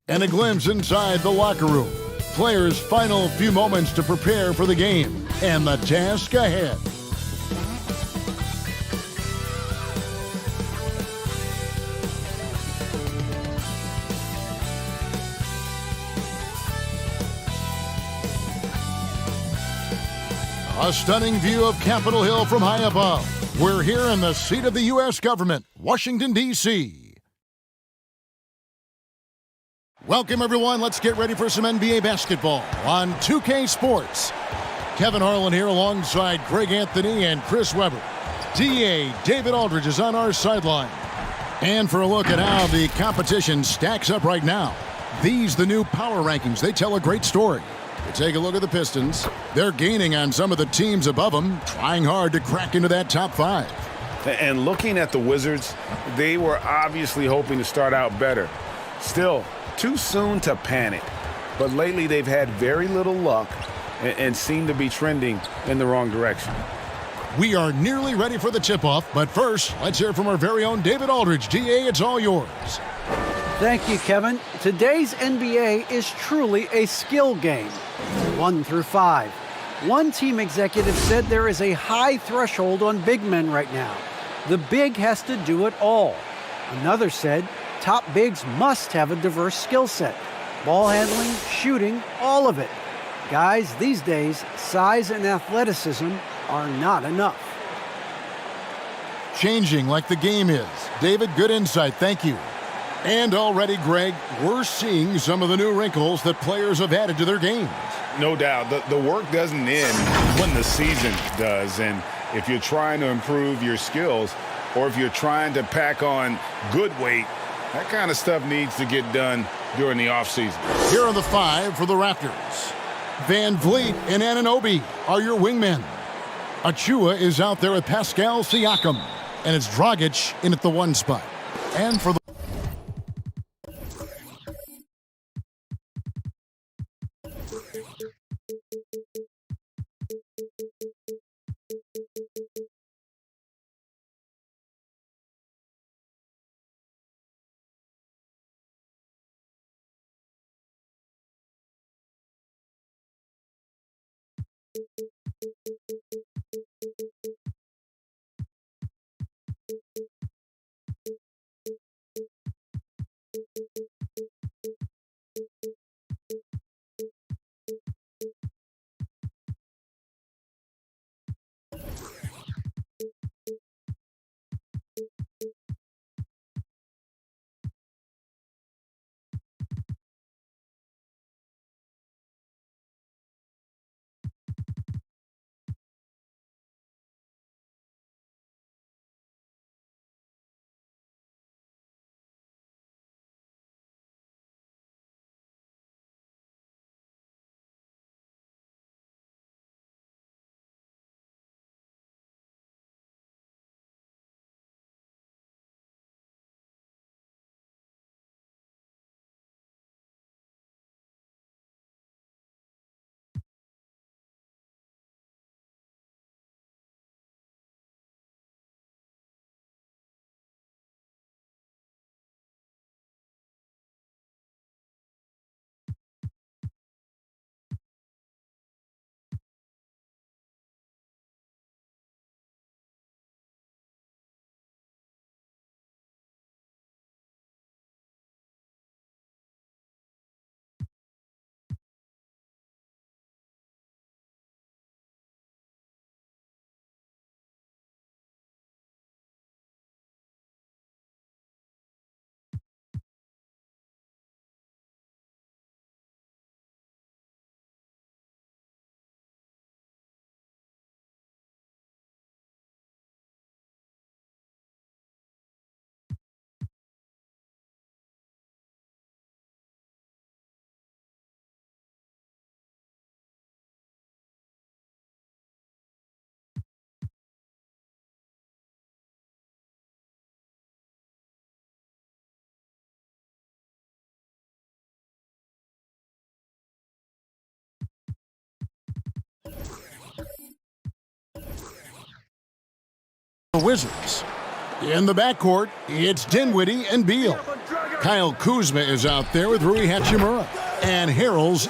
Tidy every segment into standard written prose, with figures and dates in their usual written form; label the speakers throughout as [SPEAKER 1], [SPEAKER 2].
[SPEAKER 1] And a glimpse inside the locker room. Players' final few moments to prepare for the game and the task ahead. A stunning view of Capitol Hill from high above. We're here in the seat of the U.S. government, Washington, D.C. Welcome, everyone. Let's get ready for some NBA basketball on 2K Sports. Kevin Harlan here alongside Greg Anthony and Chris Webber. DA David Aldridge is on our sideline. And for a look at how the competition stacks up right now, these the new power rankings. They tell a great story. Take a look at the Pistons. They're gaining on some of the teams above them, trying hard to crack into that top 5.
[SPEAKER 2] And looking at the Wizards, they were obviously hoping to start out better. Still, too soon to panic. But lately they've had very little luck and seem to be trending in the wrong direction.
[SPEAKER 1] We are nearly ready for the tip-off, but first, let's hear from our very own David Aldridge. DA, it's all yours.
[SPEAKER 3] Thank you, Kevin. Today's NBA is truly a skill game. 1 through 5. One team executive said there is a high threshold on big men right now. The big has to do it all. Another said top bigs must have a diverse skill set. Ball handling, shooting, all of it. Guys, these days, size and athleticism are not enough.
[SPEAKER 1] Changing like the game is. David, good insight. Thank you. And already, Greg, we're seeing some of the new wrinkles that players have added to their games.
[SPEAKER 2] No doubt. The work doesn't end when the season does. And if you're trying to improve your skills or if you're trying to pack on good weight, that kind of stuff needs to get done during the offseason.
[SPEAKER 1] Here are the 5 for the Raptors. Van Vliet and Anunoby are your wingmen. Achua is out there with Pascal Siakam. And it's Dragic in at the 1 spot. And for the Wizards. In the backcourt, it's Dinwiddie and Beal. Kyle Kuzma is out there with Rui Hachimura. And Harrell's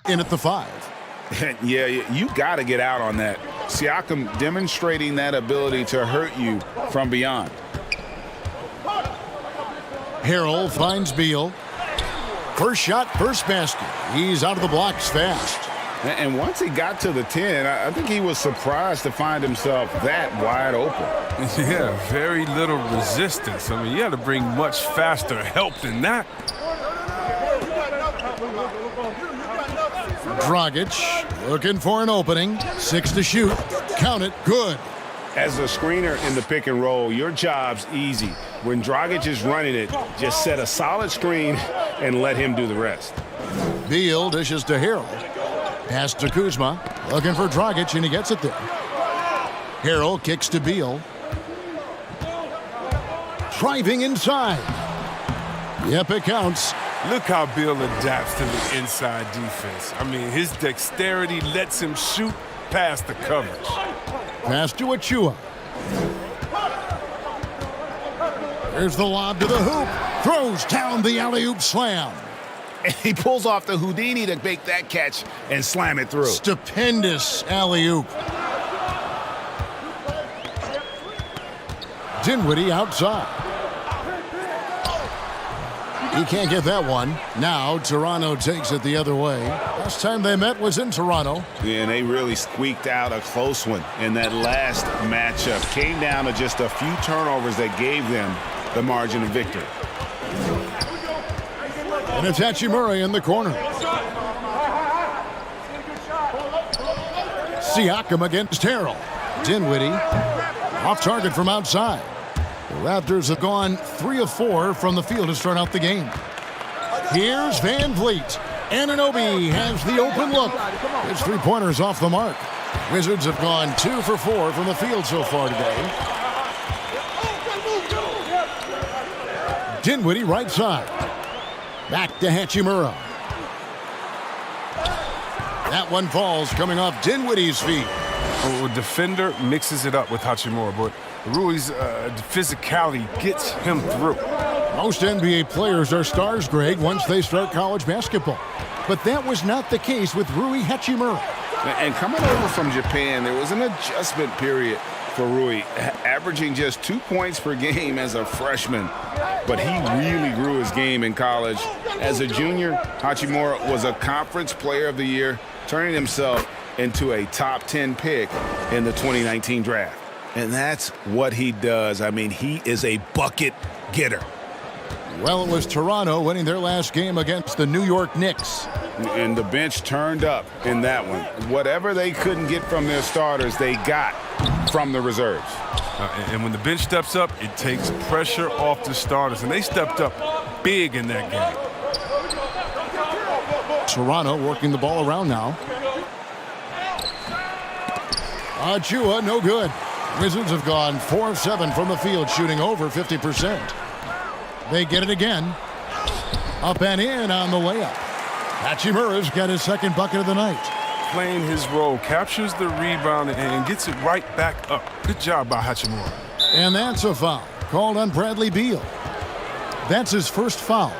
[SPEAKER 1] in at the 5.
[SPEAKER 2] Yeah, you got to get out on that. Siakam demonstrating that ability to hurt you from beyond.
[SPEAKER 1] Harrell finds Beal. First shot, first basket. He's out of the blocks fast.
[SPEAKER 2] And once he got to the 10, I think he was surprised to find himself that wide open.
[SPEAKER 4] Yeah, very little resistance. I mean, you had to bring much faster help than that.
[SPEAKER 1] Dragic looking for an opening. 6 to shoot. Count it. Good.
[SPEAKER 2] As a screener in the pick and roll, your job's easy. When Dragic is running it, just set a solid screen and let him do the rest.
[SPEAKER 1] Beal dishes to Harrell. Pass to Kuzma. Looking for Dragic, and he gets it there. Harrell kicks to Beal. Driving inside. Yep, it counts.
[SPEAKER 4] Look how Beal adapts to the inside defense. I mean, his dexterity lets him shoot past the coverage.
[SPEAKER 1] Pass to Achua. There's the lob to the hoop. Throws down the alley-oop slam.
[SPEAKER 2] And he pulls off the Houdini to make that catch and slam it through.
[SPEAKER 1] Stupendous alley-oop. Dinwiddie outside. He can't get that one. Now Toronto takes it the other way. Last time they met was in Toronto.
[SPEAKER 2] Yeah, and they really squeaked out a close one in that last matchup. Came down to just a few turnovers that gave them the margin of victory.
[SPEAKER 1] And it's Hachimura in the corner. Siakam against Harrell. Dinwiddie off target from outside. The Raptors have gone 3 of 4 from the field to start out the game. Here's Van Vliet. Anunoby has the open look. His three-pointers off the mark. Wizards have gone 2 for 4 from the field so far today. Dinwiddie right side. Back to Hachimura. That one falls coming off Dinwiddie's feet.
[SPEAKER 4] A defender mixes it up with Hachimura, but Rui's physicality gets him through.
[SPEAKER 1] Most NBA players are stars, Greg, once they start college basketball. But that was not the case with Rui Hachimura.
[SPEAKER 2] And coming over from Japan, there was an adjustment period for Rui, averaging just 2 points per game as a freshman. But he really grew his game in college. As a junior, Hachimura was a Conference Player of the Year, turning himself into a top 10 pick in the 2019 draft. And that's what he does. I mean, he is a bucket getter.
[SPEAKER 1] Well, it was Toronto winning their last game against the New York Knicks.
[SPEAKER 2] And the bench turned up in that one. Whatever they couldn't get from their starters, they got from the reserves.
[SPEAKER 4] And when the bench steps up, it takes pressure off the starters. And they stepped up big in that game.
[SPEAKER 1] Toronto working the ball around now. Achua, no good. Wizards have gone 4 of 7 from the field, shooting over 50%. They get it again. Up and in on the layup. Hachimura's got his second bucket of the night.
[SPEAKER 4] Playing his role, captures the rebound, and gets it right back up. Good job by Hachimura.
[SPEAKER 1] And that's a foul called on Bradley Beal. That's his first foul.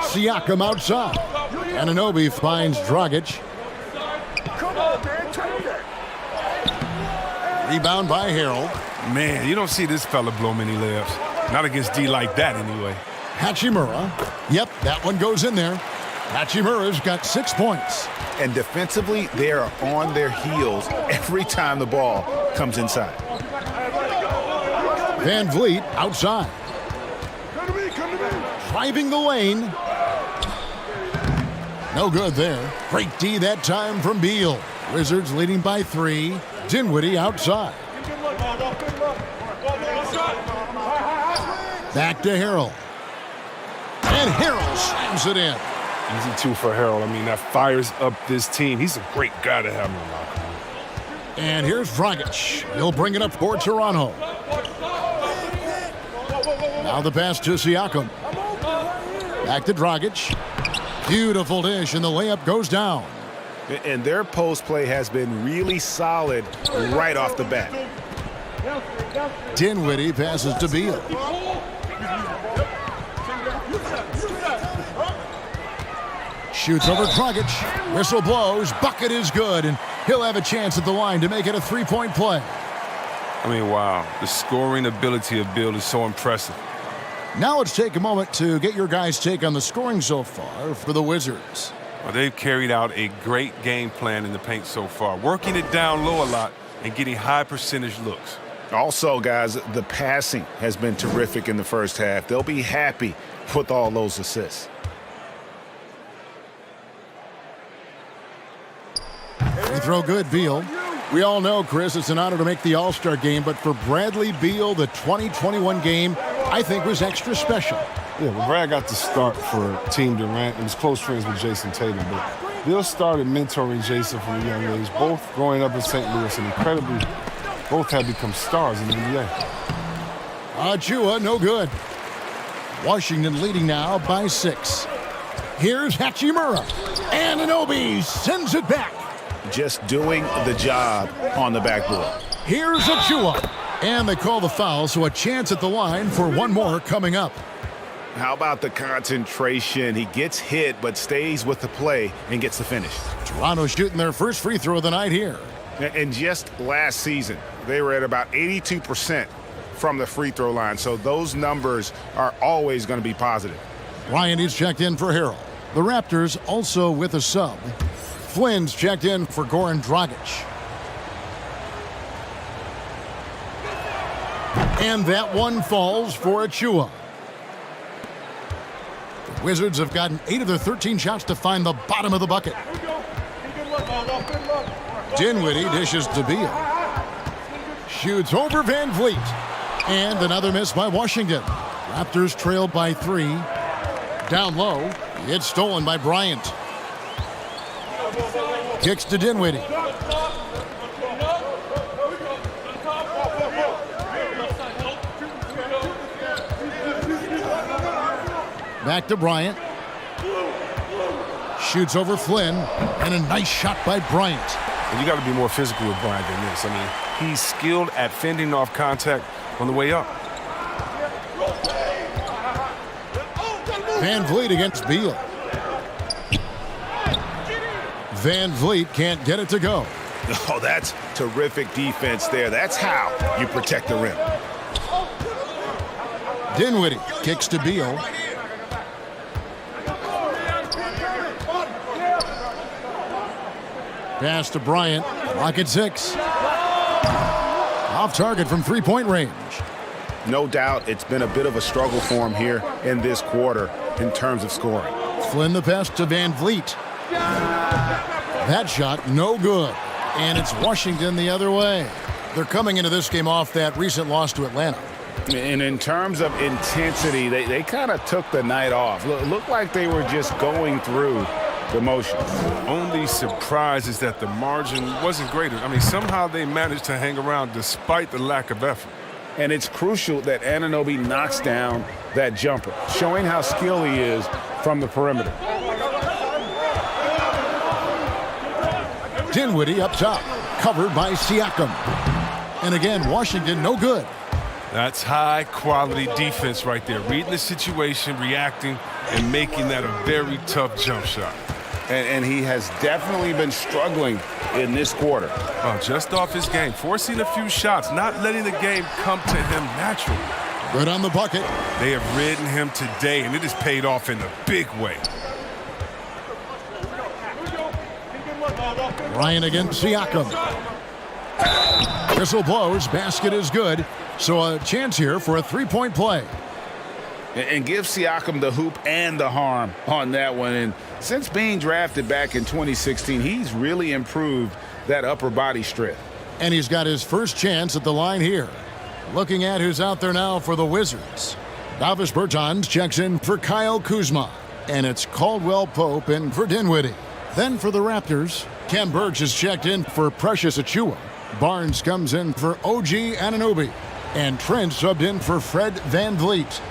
[SPEAKER 1] Siakam outside. Anunoby finds Dragic. Rebound by Harrell.
[SPEAKER 4] Man, you don't see this fella blow many layups. Not against D like that, anyway.
[SPEAKER 1] Hachimura. Yep, that one goes in there. Hachimura's got 6 points.
[SPEAKER 2] And defensively, they are on their heels every time the ball comes inside.
[SPEAKER 1] Van Vliet outside. Driving the lane. No good there. Great D that time from Beal. Wizards leading by 3. Dinwiddie outside. Back to Harrell. And Harrell slams it in.
[SPEAKER 4] Easy 2 for Harrell. I mean, that fires up this team. He's a great guy to have in the locker room.
[SPEAKER 1] And here's Dragic. He'll bring it up for Toronto. Now the pass to Siakam. Back to Dragic. Beautiful dish, and the layup goes down.
[SPEAKER 2] And their post play has been really solid right off the bat.
[SPEAKER 1] Dinwiddie passes to Beal. Shoots over Dragic. Whistle blows. Bucket is good, and he'll have a chance at the line to make it a three-point play.
[SPEAKER 4] I mean, wow. The scoring ability of Beal is so impressive.
[SPEAKER 1] Now let's take a moment to get your guys' take on the scoring so far for the Wizards.
[SPEAKER 4] Well, they've carried out a great game plan in the paint so far, working it down low a lot and getting high percentage looks.
[SPEAKER 2] Also, guys, the passing has been terrific in the first half. They'll be happy with all those assists.
[SPEAKER 1] Free throw good, Beal. We all know, Chris, it's an honor to make the All-Star game, but for Bradley Beal, the 2021 game, I think, was extra special.
[SPEAKER 5] Yeah, well, Brad got the start for Team Durant and was close friends with Jason Tatum. But Beal started mentoring Jason from a young age, both growing up in St. Louis, and incredibly, both have become stars in the NBA.
[SPEAKER 1] Achua, no good. Washington leading now by 6. Here's Hachimura. And Anunoby sends it back.
[SPEAKER 2] Just doing the job on the backboard.
[SPEAKER 1] Here's Achua. And they call the foul, so a chance at the line for one more coming up.
[SPEAKER 2] How about the concentration? He gets hit, but stays with the play and gets the finish.
[SPEAKER 1] Toronto shooting their first free throw of the night here.
[SPEAKER 2] And just last season, they were at about 82% from the free throw line. So those numbers are always going to be positive.
[SPEAKER 1] Ryan is checked in for Harrell. The Raptors also with a sub. Flynn's checked in for Goran Dragic. And that one falls for Achua. The Wizards have gotten 8 of their 13 shots to find the bottom of the bucket. Dinwiddie dishes to Beal. Shoots over Van Vliet. And another miss by Washington. Raptors trailed by 3. Down low. It's stolen by Bryant. Kicks to Dinwiddie. Back to Bryant. Shoots over Flynn. And a nice shot by Bryant.
[SPEAKER 4] And you got to be more physical with Bryant than this. I mean, he's skilled at fending off contact on the way up.
[SPEAKER 1] Van Vliet against Beal. Van Vliet can't get it to go.
[SPEAKER 2] Oh, that's terrific defense there. That's how you protect the rim.
[SPEAKER 1] Dinwiddie kicks to Beal. Pass to Bryant. Lock at 6. Off target from three-point range.
[SPEAKER 2] No doubt it's been a bit of a struggle for him here in this quarter in terms of scoring.
[SPEAKER 1] Flynn the pass to Van Vliet. That shot no good. And it's Washington the other way. They're coming into this game off that recent loss to Atlanta.
[SPEAKER 2] And in terms of intensity, they kind of took the night off. Looked like they were just going through the motions.
[SPEAKER 4] Only surprise is that the margin wasn't greater. I mean, somehow they managed to hang around despite the lack of effort.
[SPEAKER 2] And it's crucial that Anunoby knocks down that jumper, showing how skilled he is from the perimeter.
[SPEAKER 1] Dinwiddie up top, covered by Siakam. And again, Washington no good.
[SPEAKER 4] That's high-quality defense right there. Reading the situation, reacting, and making that a very tough jump shot.
[SPEAKER 2] And he has definitely been struggling in this quarter.
[SPEAKER 4] Just off his game, forcing a few shots, not letting the game come to him naturally.
[SPEAKER 1] Good on the bucket.
[SPEAKER 4] They have ridden him today, and it has paid off in a big way.
[SPEAKER 1] Ryan against Siakam. Whistle blows, basket is good. So a chance here for a three-point play.
[SPEAKER 2] And give Siakam the hoop and the harm on that one. And since being drafted back in 2016, he's really improved that upper body strength.
[SPEAKER 1] And he's got his first chance at the line here. Looking at who's out there now for the Wizards. Davis Bertans checks in for Kyle Kuzma. And it's Caldwell Pope in for Dinwiddie. Then for the Raptors, Kem Birch is checked in for Precious Achua. Barnes comes in for OG Anunoby. And Trent subbed in for Fred Van Vliet.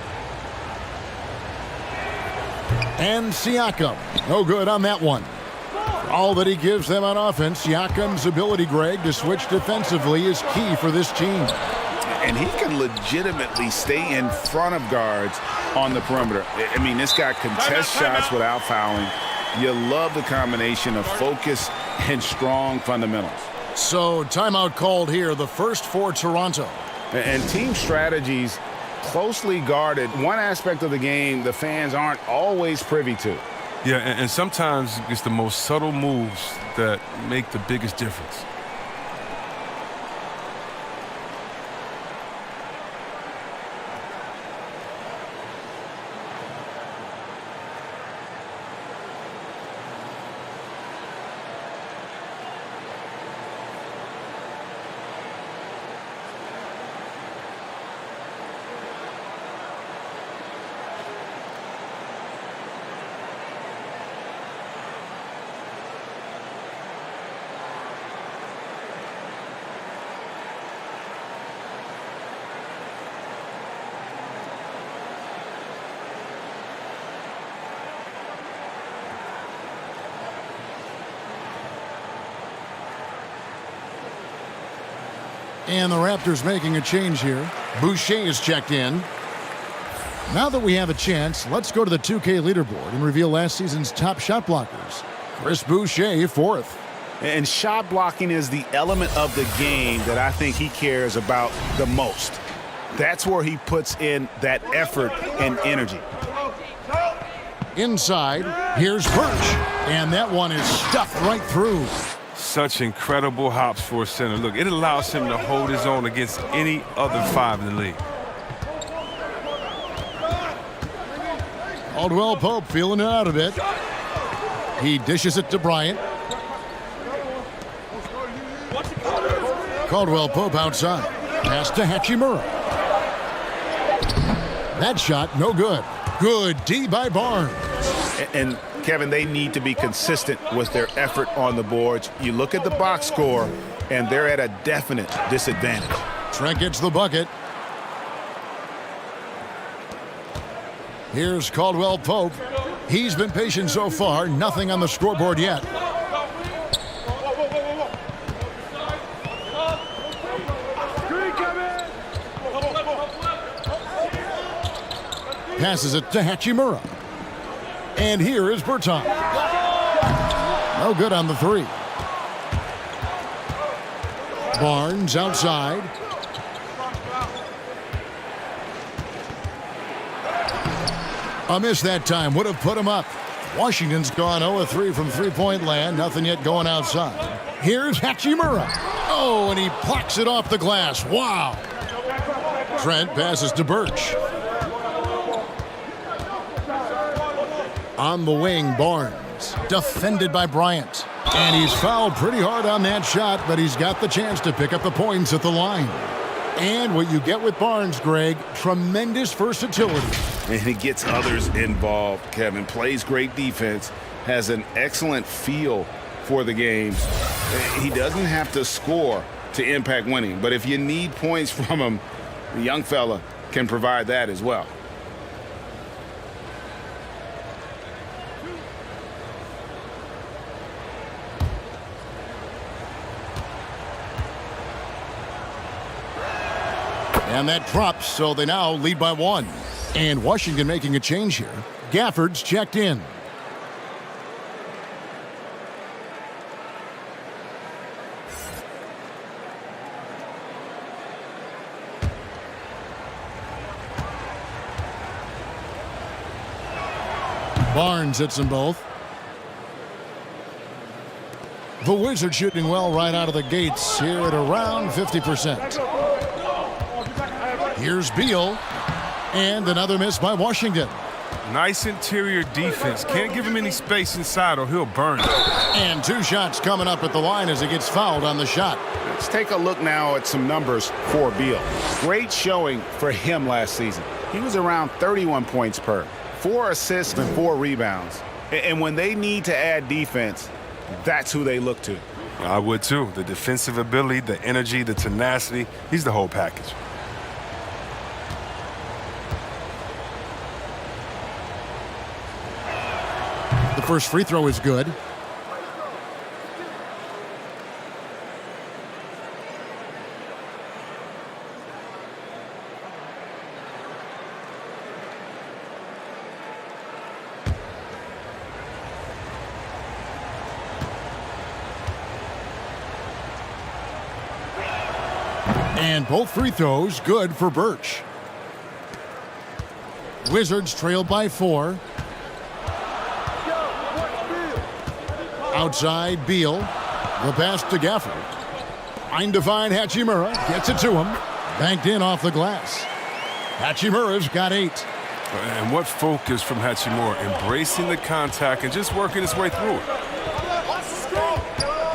[SPEAKER 1] And Siakam, no good on that one. For all that he gives them on offense, Siakam's ability, Greg, to switch defensively is key for this team.
[SPEAKER 2] And he can legitimately stay in front of guards on the perimeter. I mean, this guy contests shots without fouling, You love the combination of focus and strong fundamentals.
[SPEAKER 1] So timeout called here, the first for Toronto.
[SPEAKER 2] And team strategies closely guarded. One aspect of the game the fans aren't always privy to.
[SPEAKER 4] Yeah, and sometimes it's the most subtle moves that make the biggest difference.
[SPEAKER 1] And the Raptors making a change here. Boucher is checked in. Now that we have a chance, let's go to the 2K leaderboard and reveal last season's top shot blockers. Chris Boucher, 4th.
[SPEAKER 2] And shot blocking is the element of the game that I think he cares about the most. That's where he puts in that effort and energy.
[SPEAKER 1] Inside, here's Birch. And that one is stuffed right through.
[SPEAKER 4] Such incredible hops for a center. Look, it allows him to hold his own against any other 5 in the league.
[SPEAKER 1] Caldwell Pope feeling it out a bit. He dishes it to Bryant. Caldwell Pope outside. Pass to Hachimura. That shot, no good. Good D by Barnes.
[SPEAKER 2] And Kevin, they need to be consistent with their effort on the boards. You look at the box score, and they're at a definite disadvantage.
[SPEAKER 1] Trent gets the bucket. Here's Caldwell Pope. He's been patient so far. Nothing on the scoreboard yet. Passes it to Hachimura. And here is Berton. No good on the 3. Barnes outside. A miss that time would have put him up. Washington's gone 0-3 from three-point land. Nothing yet going outside. Here's Hachimura. Oh, and he plucks it off the glass. Wow. Trent passes to Birch. On the wing, Barnes. Defended by Bryant. And he's fouled pretty hard on that shot, but he's got the chance to pick up the points at the line. And what you get with Barnes, Greg, tremendous versatility.
[SPEAKER 2] And he gets others involved, Kevin. Plays great defense, has an excellent feel for the games. He doesn't have to score to impact winning, but if you need points from him, the young fella can provide that as well.
[SPEAKER 1] And that drops, so they now lead by 1. And Washington making a change here. Gafford's checked in. Barnes hits them both. The Wizards shooting well right out of the gates here at around 50%. Here's Beal, and another miss by Washington.
[SPEAKER 4] Nice interior defense. Can't give him any space inside or he'll burn it.
[SPEAKER 1] And 2 shots coming up at the line as he gets fouled on the shot.
[SPEAKER 2] Let's take a look now at some numbers for Beal. Great showing for him last season. He was around 31 points per, 4 assists and 4 rebounds. And when they need to add defense, that's who they look to.
[SPEAKER 4] I would too. The defensive ability, the energy, the tenacity. He's the whole package.
[SPEAKER 1] The first free throw is good. And both free throws good for Birch. Wizards trail by 4. Outside, Beal. The pass to Gafford. Trying to find Hachimura. Gets it to him. Banked in off the glass. Hachimura's got 8.
[SPEAKER 4] And what focus from Hachimura, embracing the contact and just working his way through it.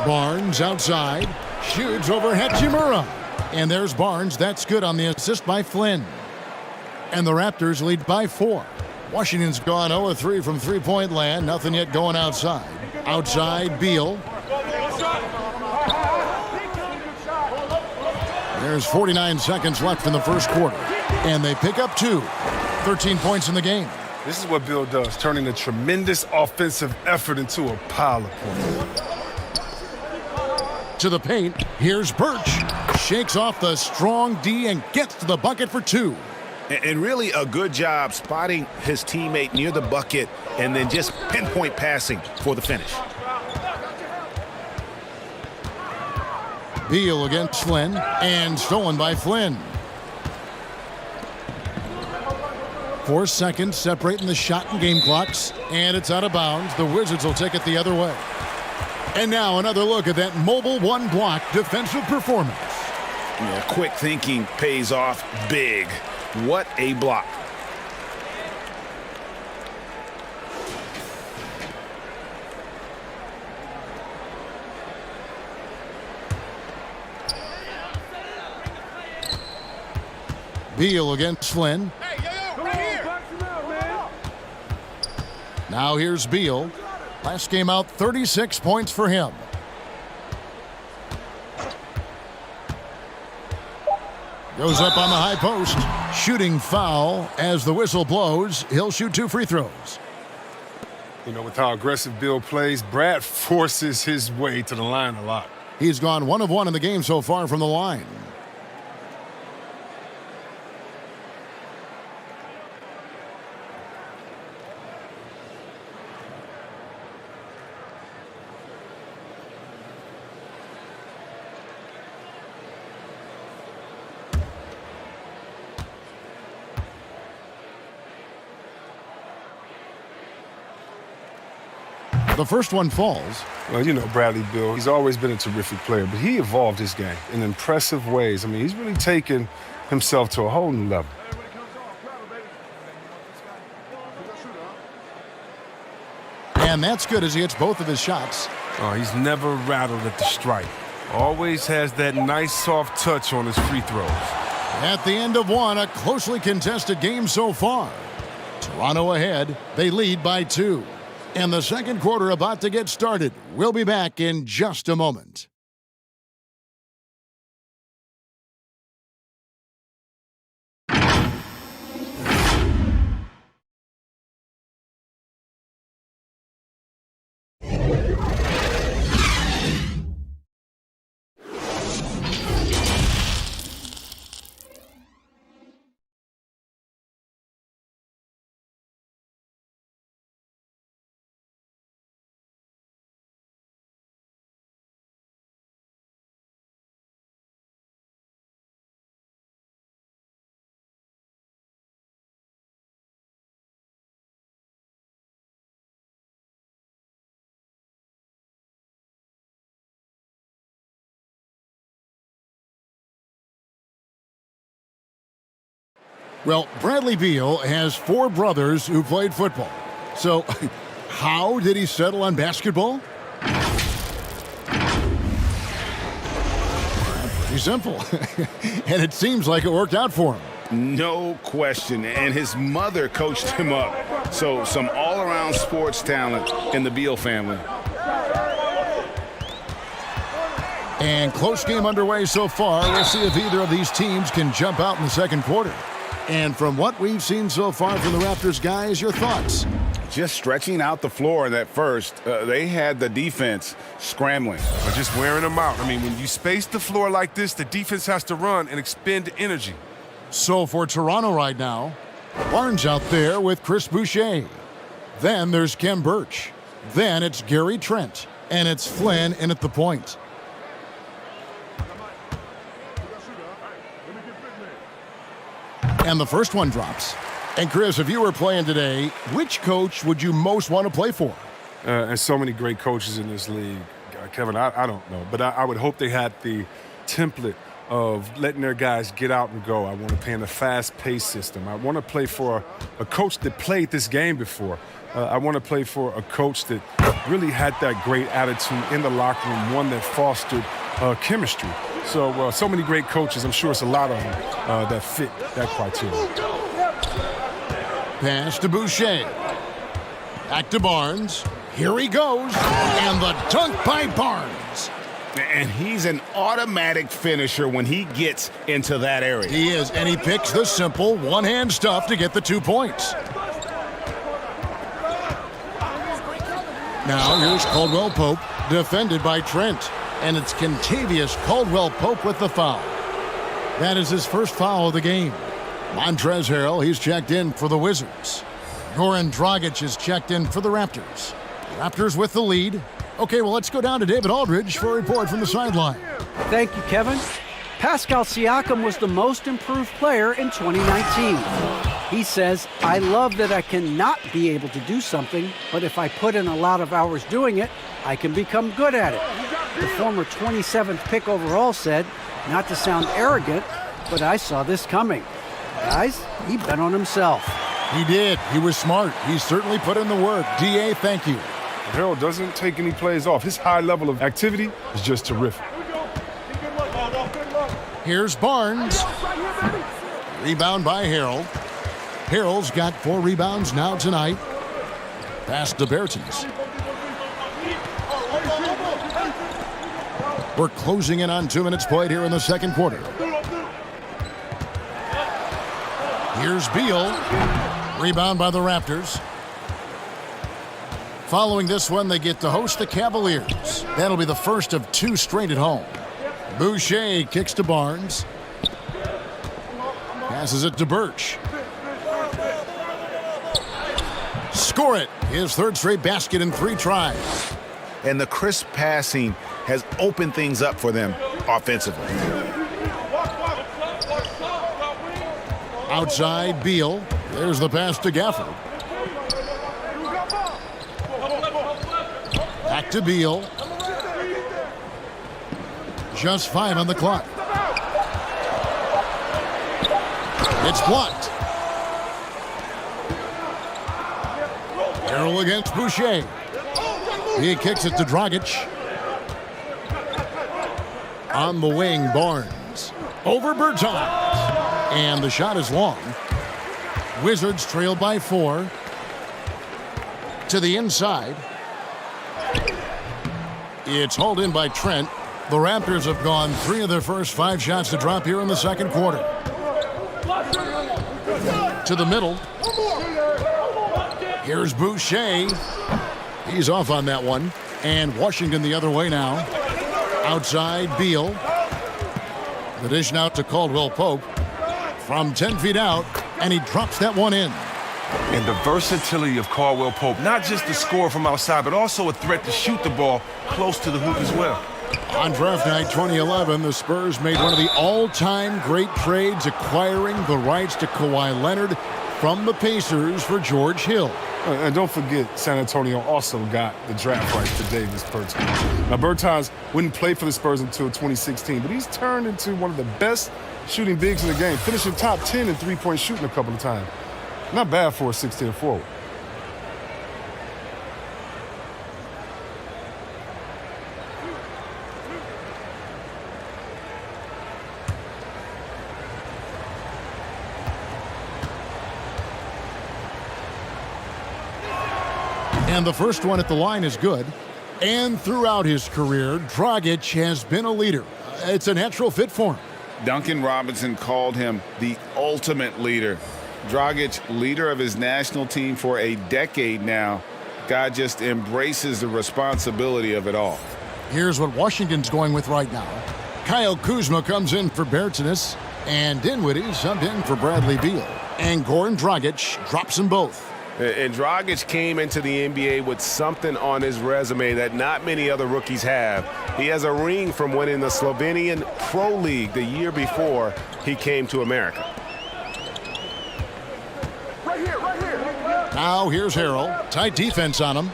[SPEAKER 1] Barnes outside, shoots over Hachimura. And there's Barnes. That's good on the assist by Flynn. And the Raptors lead by 4. Washington's gone 0-3 from three-point land. Nothing yet going outside. Outside, Beal. There's 49 seconds left in the first quarter. And they pick up 2. 13 points in the game.
[SPEAKER 5] This is what Beal does, turning a tremendous offensive effort into a pile of points.
[SPEAKER 1] To the paint, here's Birch. Shakes off the strong D and gets to the bucket for 2.
[SPEAKER 6] And really a good job spotting his teammate near the bucket and then just pinpoint passing for the finish.
[SPEAKER 1] Beal against Flynn, and stolen by Flynn. 4 seconds separating the shot and game clocks, and it's out of bounds. The Wizards will take it the other way. And now another look at that mobile one-block defensive performance.
[SPEAKER 6] Yeah, quick thinking pays off big. What a block.
[SPEAKER 1] Beal against Flynn. Now here's Beal. Last game out, 36 points for him. Goes up on the high post. Shooting foul as the whistle blows. He'll shoot 2 free throws.
[SPEAKER 5] You know, with how aggressive Beal plays, Brad forces his way to the line a lot.
[SPEAKER 1] He's gone 1 of 1 in the game so far from the line. The first one falls.
[SPEAKER 5] Well, you know, Bradley Beal, he's always been a terrific player, but he evolved his game in impressive ways. I mean, he's really taken himself to a whole new level.
[SPEAKER 1] And that's good as he hits both of his shots.
[SPEAKER 4] Oh, he's never rattled at the stripe. Always has that nice soft touch on his free throws.
[SPEAKER 1] At the end of one, a closely contested game so far. Toronto ahead. They lead by 2. And the second quarter about to get started. We'll be back in just a moment. Well, Bradley Beal has 4 brothers who played football. So, how did he settle on basketball? Pretty simple. And it seems like it worked out for him.
[SPEAKER 2] No question. And his mother coached him up. So some all-around sports talent in the Beal family.
[SPEAKER 1] And close game underway so far. We'll see if either of these teams can jump out in the second quarter. And from what we've seen so far from the Raptors, guys, your thoughts?
[SPEAKER 2] Just stretching out the floor in that first. They had the defense scrambling.
[SPEAKER 4] Or just wearing them out. I mean, when you space the floor like this, the defense has to run and expend energy.
[SPEAKER 1] So for Toronto right now, Barnes out there with Chris Boucher. Then there's Kem Birch. Then it's Gary Trent. And it's Flynn in at the point. And the first one drops. And Chris, if you were playing today, which coach would you most want to play for?
[SPEAKER 5] And so many great coaches in this league. Kevin, I don't know. But I would hope they had the template of letting their guys get out and go. I want to play in a fast-paced system. I want to play for a coach that played this game before. I want to play for a coach that really had that great attitude in the locker room, one that fostered chemistry. So many great coaches. I'm sure it's a lot of them that fit that criteria.
[SPEAKER 1] Pass to Boucher. Back to Barnes. Here he goes. And the dunk by Barnes.
[SPEAKER 2] And he's an automatic finisher when he gets into that area.
[SPEAKER 1] He is, and he picks the simple one-hand stuff to get the 2 points. Now here's Caldwell Pope, defended by Trent. And it's Kentavious Caldwell Pope with the foul. That is his first foul of the game. Montrezl Harrell, he's checked in for the Wizards. Goran Dragic is checked in for the Raptors. Raptors with the lead. Okay, well, let's go down to David Aldridge for a report from the sideline.
[SPEAKER 3] Thank you, Kevin. Pascal Siakam was the most improved player in 2019. He says, I love that I cannot be able to do something, but if I put in a lot of hours doing it, I can become good at it. The former 27th pick overall said, not to sound arrogant, but I saw this coming. Guys, he bet on himself.
[SPEAKER 1] He did. He was smart. He certainly put in the work. D.A., thank you.
[SPEAKER 5] Harrell doesn't take any plays off. His high level of activity is just terrific.
[SPEAKER 1] Here's Barnes. Rebound by Harrell. Harrell's got 4 rebounds now tonight. Pass to Bertens. We're closing in on 2 minutes played here in the second quarter. Here's Beal. Rebound by the Raptors. Following this one, they get to host the Cavaliers. That'll be the first of 2 straight at home. Boucher kicks to Barnes. Passes it to Birch. Score it. His 3rd straight basket in 3 tries.
[SPEAKER 6] And the crisp passing has opened things up for them offensively.
[SPEAKER 1] Outside, Beal. There's the pass to Gafford. Back to Beal. Just 5 on the clock. It's blocked. Harrell against Boucher. He kicks it to Dragic. On the wing, Barnes. Over Bertans. And the shot is long. Wizards trail by 4. To the inside. It's hauled in by Trent. The Raptors have gone 3 of their first 5 shots to drop here in the second quarter. To the middle. Here's Boucher. He's off on that one. And Washington the other way now. Outside, Beal. The dish out to Caldwell Pope. From 10 feet out, and he drops that one in.
[SPEAKER 4] And the versatility of Caldwell Pope, not just the scorer from outside, but also a threat to shoot the ball close to the hoop as well.
[SPEAKER 1] On draft night 2011, the Spurs made one of the all-time great trades, acquiring the rights to Kawhi Leonard from the Pacers for George Hill.
[SPEAKER 5] And don't forget, San Antonio also got the draft rights to Davis Bertans. Now, Bertans wouldn't play for the Spurs until 2016, but he's turned into one of the best shooting bigs in the game, finishing top 10 in three-point shooting a couple of times. Not bad for a 6'10" forward.
[SPEAKER 1] And the first one at the line is good. And throughout his career, Dragic has been a leader. It's a natural fit for him.
[SPEAKER 2] Duncan Robinson called him the ultimate leader. Dragic, leader of his national team for a decade now. Guy just embraces the responsibility of it all.
[SPEAKER 1] Here's what Washington's going with right now. Kyle Kuzma comes in for Bertans, and Dinwiddie subbed in for Bradley Beal. And Goran Dragic drops them both.
[SPEAKER 7] And Dragic came into the NBA with something on his resume that not many other rookies have. He has a ring from winning the Slovenian Pro League the year before he came to America.
[SPEAKER 1] Now here's Harrell. Tight defense on him.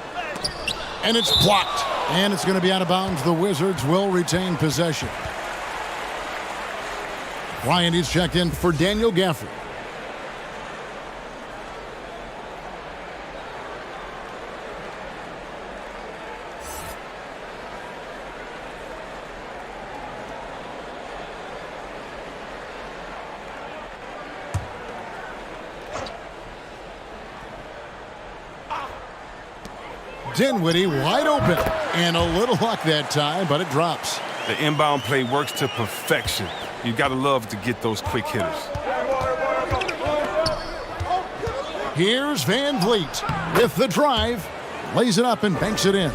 [SPEAKER 1] And it's blocked. And it's going to be out of bounds. The Wizards will retain possession. Bryant is checked in for Daniel Gafford. Dinwiddie wide open. And a little luck that time, but it drops.
[SPEAKER 4] The inbound play works to perfection. You got to love to get those quick hitters.
[SPEAKER 1] Here's Van Vliet with the drive. Lays it up and banks it in.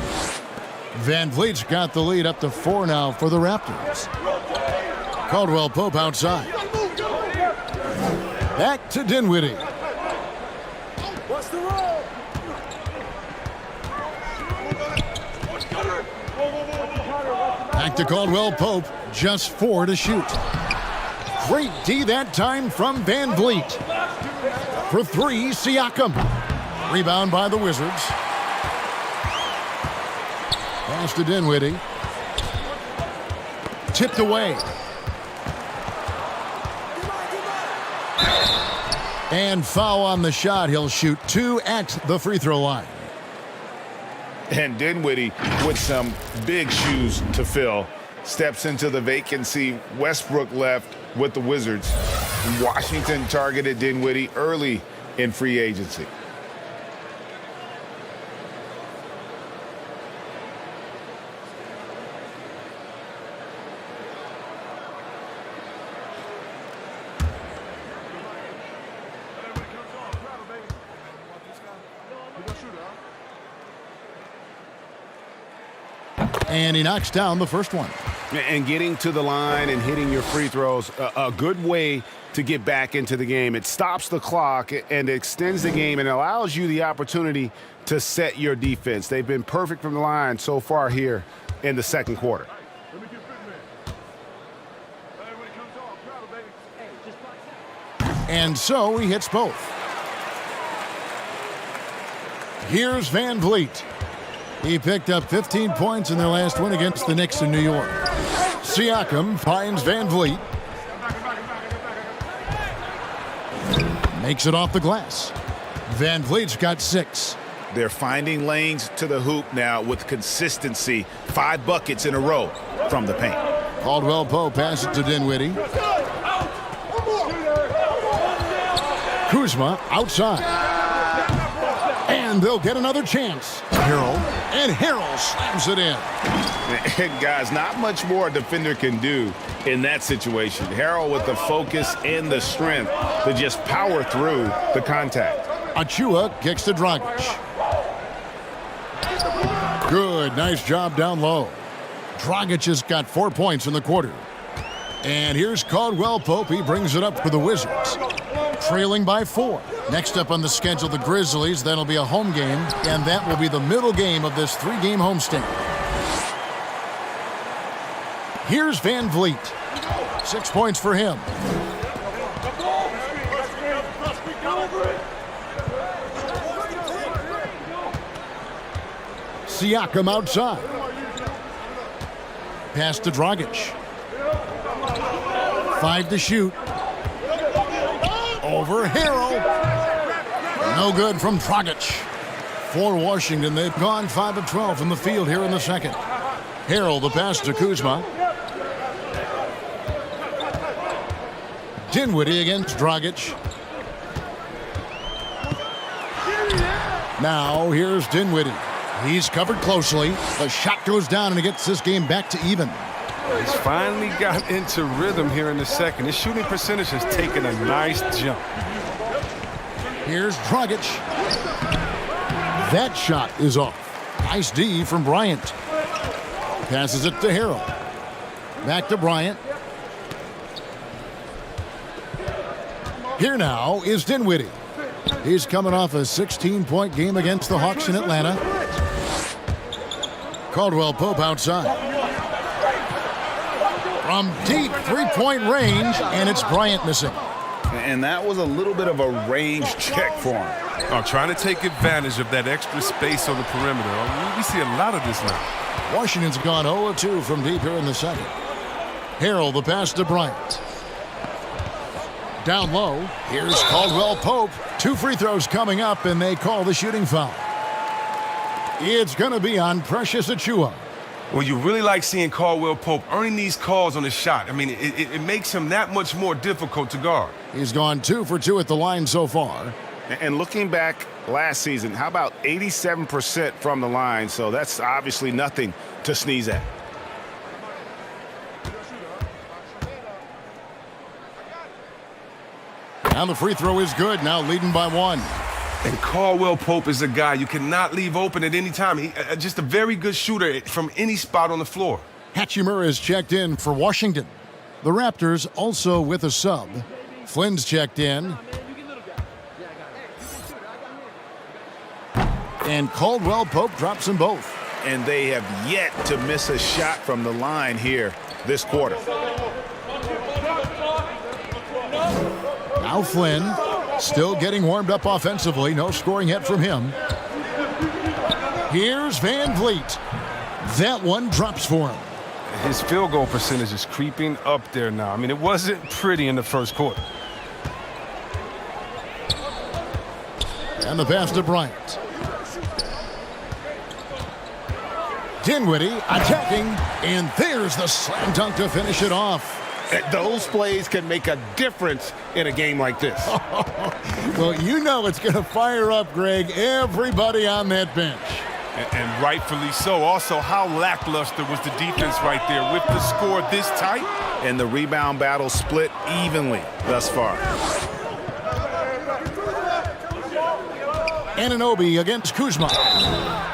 [SPEAKER 1] Van Vliet's got the lead up to 4 now for the Raptors. Caldwell Pope outside. Back to Dinwiddie. Back to Caldwell Pope. Just 4 to shoot. Great D that time from Van Vliet. For 3, Siakam. Rebound by the Wizards. Pass to Dinwiddie. Tipped away. And foul on the shot. He'll shoot 2 at the free throw line.
[SPEAKER 2] And Dinwiddie, with some big shoes to fill, steps into the vacancy Westbrook left with the Wizards. Washington targeted Dinwiddie early in free agency.
[SPEAKER 1] And he knocks down the first one.
[SPEAKER 7] And getting to the line and hitting your free throws, a good way to get back into the game. It stops the clock and extends the game and allows you the opportunity to set your defense. They've been perfect from the line so far here in the second quarter.
[SPEAKER 1] And so he hits both. Here's Van Vliet. He picked up 15 points in their last win against the Knicks in New York. Siakam finds Van Vliet. Makes it off the glass. Van Vliet's got 6.
[SPEAKER 6] They're finding lanes to the hoop now with consistency. 5 buckets in a row from the paint.
[SPEAKER 1] Caldwell Pope passes to Dinwiddie. Kuzma outside. And they'll get another chance. Harrell. And Harrell slams it in.
[SPEAKER 2] And guys, not much more a defender can do in that situation. Harrell with the focus and the strength to just power through the contact.
[SPEAKER 1] Achua kicks to Dragic. Good, nice job down low. Dragic has got 4 points in the quarter. And here's Caldwell Pope. He brings it up for the Wizards. Trailing by 4. Next up on the schedule, the Grizzlies. That'll be a home game, and that will be the middle game of this 3-game homestand. Here's Van Vliet. 6 points for him. Siakam outside. Pass to Dragic. 5 to shoot. Over Harrell. No good from Dragic. For Washington, they've gone 5 of 12 from the field here in the second. Harrell, the pass to Kuzma. Dinwiddie against Dragic. Now here's Dinwiddie. He's covered closely. The shot goes down and it gets this game back to even.
[SPEAKER 4] He's finally got into rhythm here in the second. His shooting percentage has taken a nice jump.
[SPEAKER 1] Here's Dragic. That shot is off. Nice D from Bryant. Passes it to Harrell. Back to Bryant. Here now is Dinwiddie. He's coming off a 16-point game against the Hawks in Atlanta. Caldwell Pope outside. From deep 3-point range, and it's Bryant missing.
[SPEAKER 2] And that was a little bit of a range check for him.
[SPEAKER 4] Trying to take advantage of that extra space on the perimeter. We see a lot of this now.
[SPEAKER 1] Washington's gone 0-2 from deep here in the second. Harrell, the pass to Bryant. Down low, here's Caldwell Pope. 2 free throws coming up, and they call the shooting foul. It's going to be on Precious Achiuwa.
[SPEAKER 4] Well, you really like seeing Caldwell Pope earning these calls on his shot. I mean, it makes him that much more difficult to guard.
[SPEAKER 1] He's gone 2 for 2 at the line so far.
[SPEAKER 7] And looking back last season, how about 87% from the line? So that's obviously nothing to sneeze at.
[SPEAKER 1] And the free throw is good, now leading by 1.
[SPEAKER 4] And Caldwell Pope is a guy you cannot leave open at any time. He just a very good shooter from any spot on the floor.
[SPEAKER 1] Hachimura is checked in for Washington. The Raptors also with a sub. Flynn's checked in. And Caldwell Pope drops them both.
[SPEAKER 6] And they have yet to miss a shot from the line here this quarter.
[SPEAKER 1] Now Flynn, still getting warmed up offensively. No scoring yet from him. Here's Van Vliet. That one drops for him.
[SPEAKER 4] His field goal percentage is creeping up there now. I mean, it wasn't pretty in the first quarter.
[SPEAKER 1] And the pass to Bryant. Dinwiddie attacking, and there's the slam dunk to finish it off.
[SPEAKER 7] Those plays can make a difference in a game like this.
[SPEAKER 1] Well, you know it's going to fire up, Greg, everybody on that bench.
[SPEAKER 4] And rightfully so. Also, how lackluster was the defense right there with the score this tight?
[SPEAKER 6] And the rebound battle split evenly thus far.
[SPEAKER 1] Anunoby against Kuzma.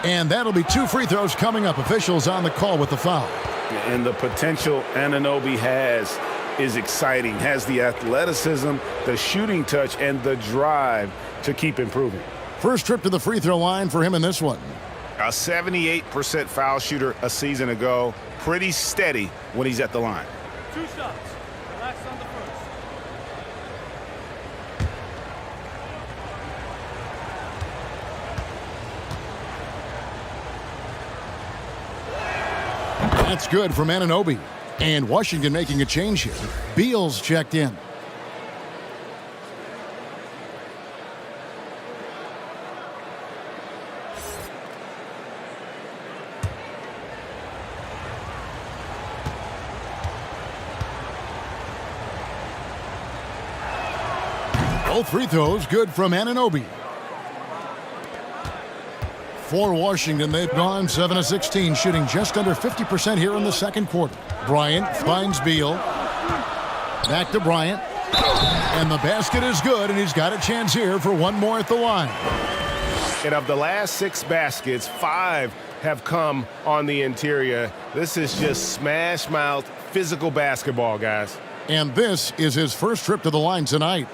[SPEAKER 1] And that'll be 2 free throws coming up. Officials on the call with the foul.
[SPEAKER 6] And the potential Anunoby has is exciting. Has the athleticism, the shooting touch, and the drive to keep improving.
[SPEAKER 1] First trip to the free throw line for him in this one.
[SPEAKER 6] A 78% foul shooter a season ago. Pretty steady when he's at the line.
[SPEAKER 8] 2 shots. Relax on the first.
[SPEAKER 1] That's good from Anunoby. And Washington making a change here. Beal's checked in. Both free throws good from Anunoby. For Washington, they've gone 7 of 16, shooting just under 50% here in the second quarter. Bryant finds Beal. Back to Bryant. And the basket is good, and he's got a chance here for one more at the line.
[SPEAKER 7] And of the last 6 baskets, 5 have come on the interior. This is just smash mouth physical basketball, guys.
[SPEAKER 1] And this is his first trip to the line tonight.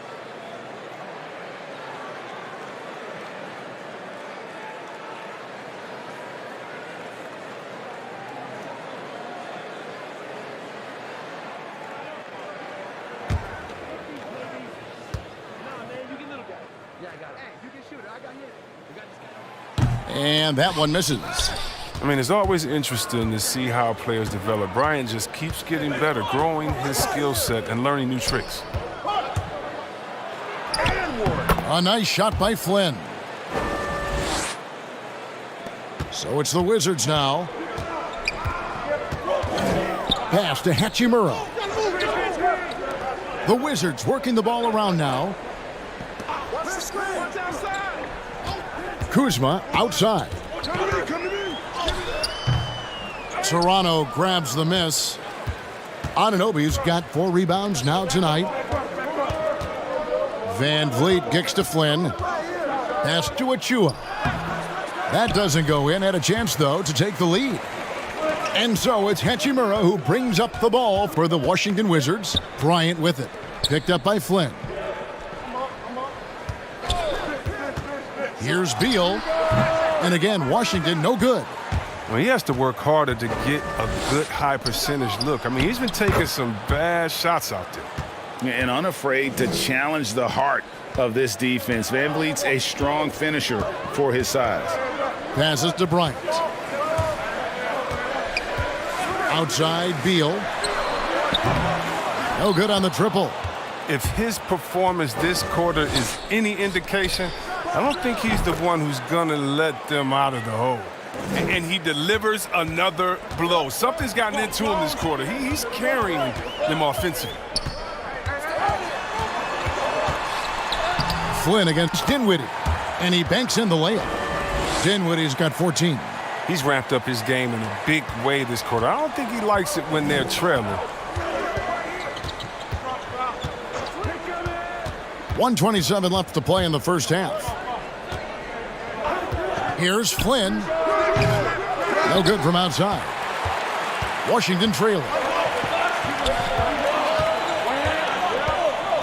[SPEAKER 1] And that one misses.
[SPEAKER 4] I mean, it's always interesting to see how players develop. Bryant just keeps getting better, growing his skill set and learning new tricks.
[SPEAKER 1] A nice shot by Flynn. So it's the Wizards now. Pass to Hachimura. The Wizards working the ball around now. Kuzma outside. Toronto grabs the miss. Anunoby's got 4 rebounds now tonight. Van Vliet kicks to Flynn. Pass to Achiuwa. That doesn't go in. Had a chance, though, to take the lead. And so it's Hachimura who brings up the ball for the Washington Wizards. Bryant with it. Picked up by Flynn. Here's Beal. And again, Washington no good.
[SPEAKER 4] Well, he has to work harder to get a good high percentage look. I mean, he's been taking some bad shots out there.
[SPEAKER 2] And unafraid to challenge the heart of this defense. VanVleet's a strong finisher for his size.
[SPEAKER 1] Passes to Bryant. Outside, Beal. No good on the triple.
[SPEAKER 4] If his performance this quarter is any indication, I don't think he's the one who's going to let them out of the hole. And he delivers another blow. Something's gotten into him this quarter. He's carrying them offensively.
[SPEAKER 1] Flynn against Dinwiddie, and he banks in the layup. Dinwiddie's got 14.
[SPEAKER 4] He's ramped up his game in a big way this quarter. I don't think he likes it when they're trailing.
[SPEAKER 1] 1:27 left to play in the first half. Here's Flynn. No good from outside. Washington trailing.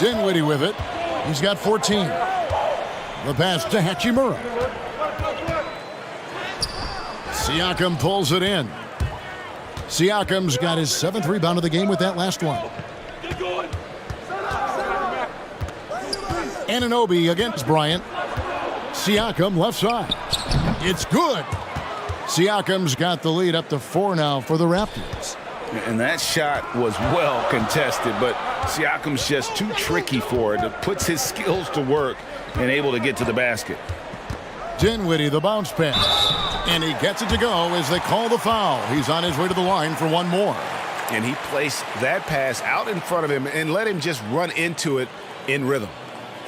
[SPEAKER 1] Dinwiddie with it. He's got 14. The pass to Hachimura. Siakam pulls it in. Siakam's got his 7th rebound of the game with that last one. Anunoby against Bryant. Siakam left side. It's good. Siakam's got the lead up to 4 now for the Raptors.
[SPEAKER 2] And that shot was well contested, but Siakam's just too tricky for it. It puts his skills to work and able to get to the basket.
[SPEAKER 1] Dinwiddie, the bounce pass. And he gets it to go as they call the foul. He's on his way to the line for one more.
[SPEAKER 7] And he placed that pass out in front of him and let him just run into it in rhythm.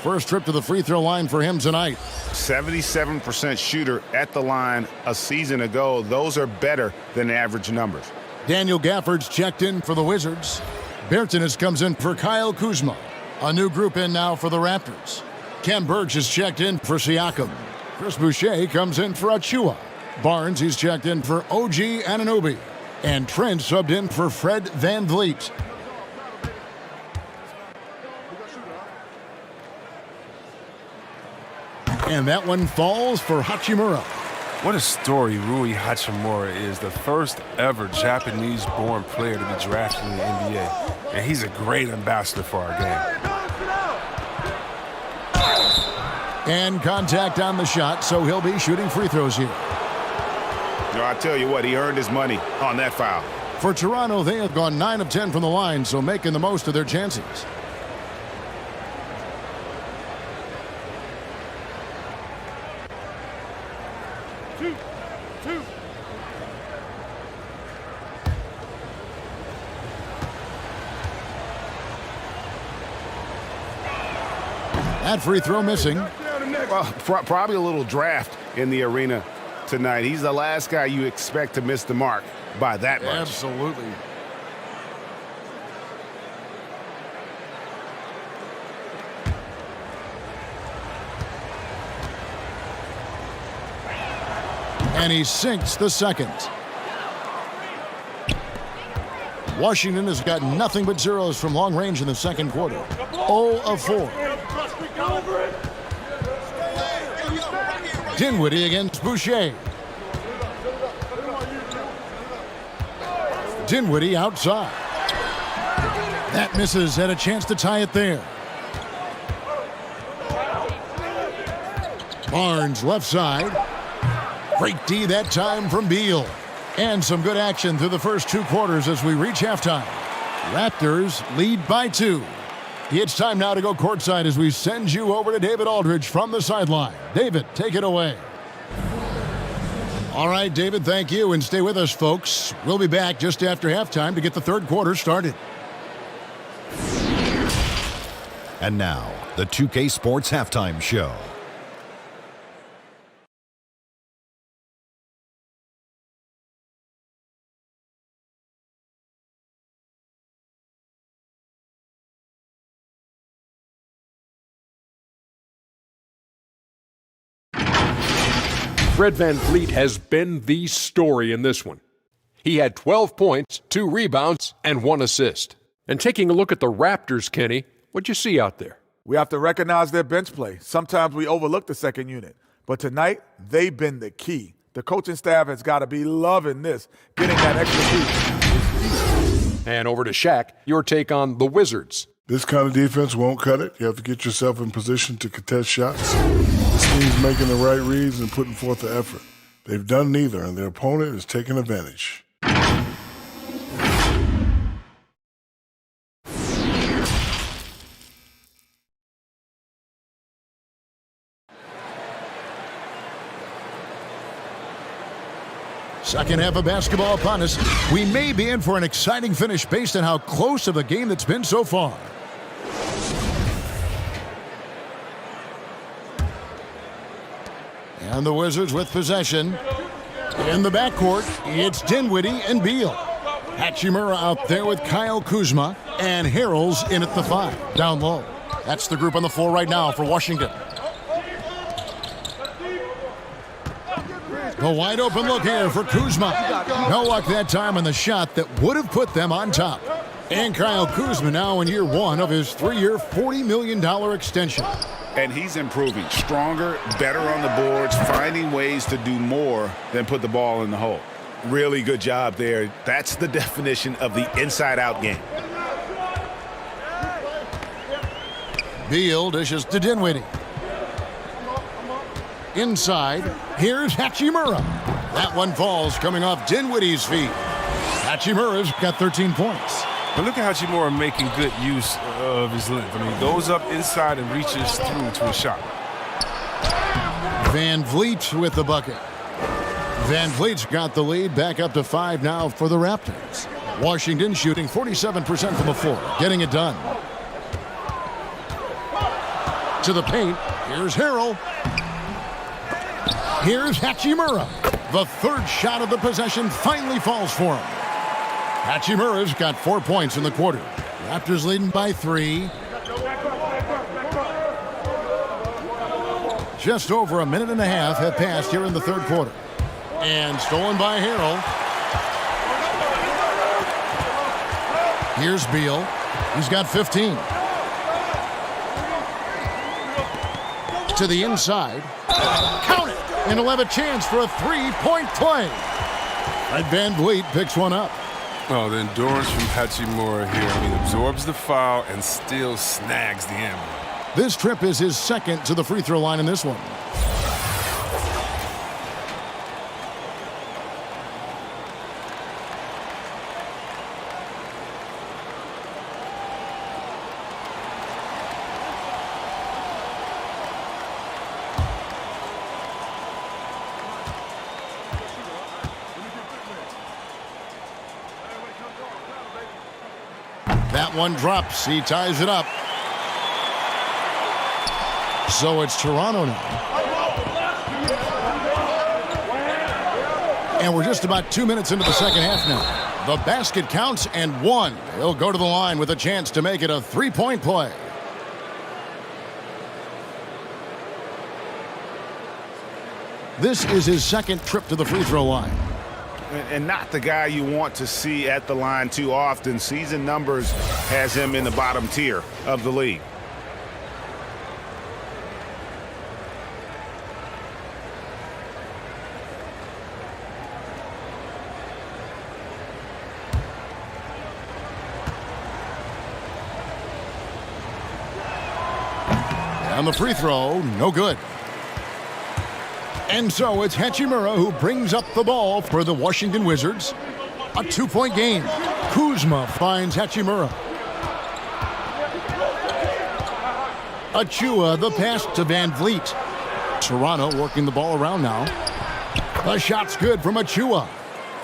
[SPEAKER 1] First trip to the free throw line for him tonight.
[SPEAKER 2] 77% shooter at the line a season ago. Those are better than average numbers.
[SPEAKER 1] Daniel Gafford's checked in for the Wizards. Bertanis comes in for Kyle Kuzma. A new group in now for the Raptors. Ken Burge is checked in for Siakam. Chris Boucher comes in for Achua. Barnes, he's checked in for OG Anunoby. And Trent subbed in for Fred VanVleet. And that one falls for Hachimura.
[SPEAKER 4] What a story Rui Hachimura is, the first ever Japanese-born player to be drafted in the NBA. And he's a great ambassador for our game.
[SPEAKER 1] And contact on the shot, so he'll be shooting free throws here.
[SPEAKER 2] You know, I tell you what, he earned his money on that foul.
[SPEAKER 1] For Toronto, they have gone 9 of 10 from the line, so making the most of their chances. That free throw missing.
[SPEAKER 7] Well, probably a little draft in the arena tonight. He's the last guy you expect to miss the mark by that much.
[SPEAKER 1] Absolutely. And he sinks the second. Washington has got nothing but zeros from long range in the second quarter. 0 of 4. Dinwiddie against Boucher. Dinwiddie outside. That misses, had a chance to tie it there. Barnes left side. Great D that time from Beal. And some good action through the first 2 quarters as we reach halftime. Raptors lead by 2. It's time now to go courtside as we send you over to David Aldridge from the sideline. David, take it away. All right, David, thank you, and stay with us, folks. We'll be back just after halftime to get the third quarter started.
[SPEAKER 9] And now, the 2K Sports Halftime Show.
[SPEAKER 10] Fred VanVleet has been the story in this one. He had 12 points, 2 rebounds, and 1 assist. And taking a look at the Raptors, Kenny, what'd you see out there?
[SPEAKER 11] We have to recognize their bench play. Sometimes we overlook the second unit. But tonight, they've been the key. The coaching staff has got to be loving this, getting that extra boost.
[SPEAKER 10] And over to Shaq, your take on the Wizards.
[SPEAKER 5] This kind of defense won't cut it. You have to get yourself in position to contest shots. This team's making the right reads and putting forth the effort. They've done neither, and their opponent is taking advantage.
[SPEAKER 1] Second half of basketball upon us. We may be in for an exciting finish based on how close of a game that's been so far. And the Wizards with possession. In the backcourt, it's Dinwiddie and Beal. Hachimura out there with Kyle Kuzma, and Harrell's in at the 5, down low. That's the group on the floor right now for Washington. A wide open look here for Kuzma. No luck that time on the shot that would have put them on top. And Kyle Kuzma now in year 1 of his 3-year, $40 million extension.
[SPEAKER 2] And he's improving. Stronger, better on the boards, finding ways to do more than put the ball in the hole. Really good job there. That's the definition of the inside-out game.
[SPEAKER 1] Beal dishes to Dinwiddie. Inside, here's Hachimura. That one falls coming off Dinwiddie's feet. Hachimura's got 13 points.
[SPEAKER 4] But look at Hachimura making good use of his length. I mean, he goes up inside and reaches through to a shot.
[SPEAKER 1] Van Vliet with the bucket. Van Vliet's got the lead back up to 5 now for the Raptors. Washington shooting 47% from the floor, getting it done. To the paint, here's Harrell. Here's Hachimura. The third shot of the possession finally falls for him. Hachimura's got 4 points in the quarter. Raptors leading by 3. Just over a minute and a half have passed here in the third quarter. And stolen by Harrell. Here's Beal. He's got 15. To the inside. Count it! And he'll have a chance for a 3-point play. And Van Vliet picks one up.
[SPEAKER 4] Oh, the endurance from Hachimura here. I mean, absorbs the foul and still snags the end.
[SPEAKER 1] This trip is his second to the free throw line in this one. That one drops. He ties it up. So it's Toronto now. And we're just about 2 minutes into the second half now. The basket counts and 1. He'll go to the line with a chance to make it a 3-point play. This is his second trip to the free throw line.
[SPEAKER 2] And not the guy you want to see at the line too often. Season numbers has him in the bottom tier of the league.
[SPEAKER 1] And the free throw, no good. And so it's Hachimura who brings up the ball for the Washington Wizards. A 2-point game. Kuzma finds Hachimura. Achua, the pass to Van Vliet. Toronto working the ball around now. The shot's good from Achua.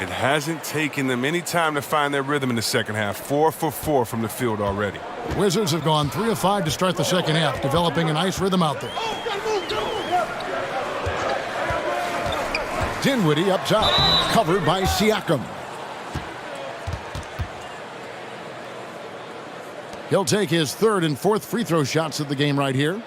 [SPEAKER 4] It hasn't taken them any time to find their rhythm in the second half. 4 for 4 from the field already.
[SPEAKER 1] The Wizards have gone 3 of 5 to start the second half, developing a nice rhythm out there. Dinwiddie up top, covered by Siakam. He'll take his third and fourth free throw shots of the game right here.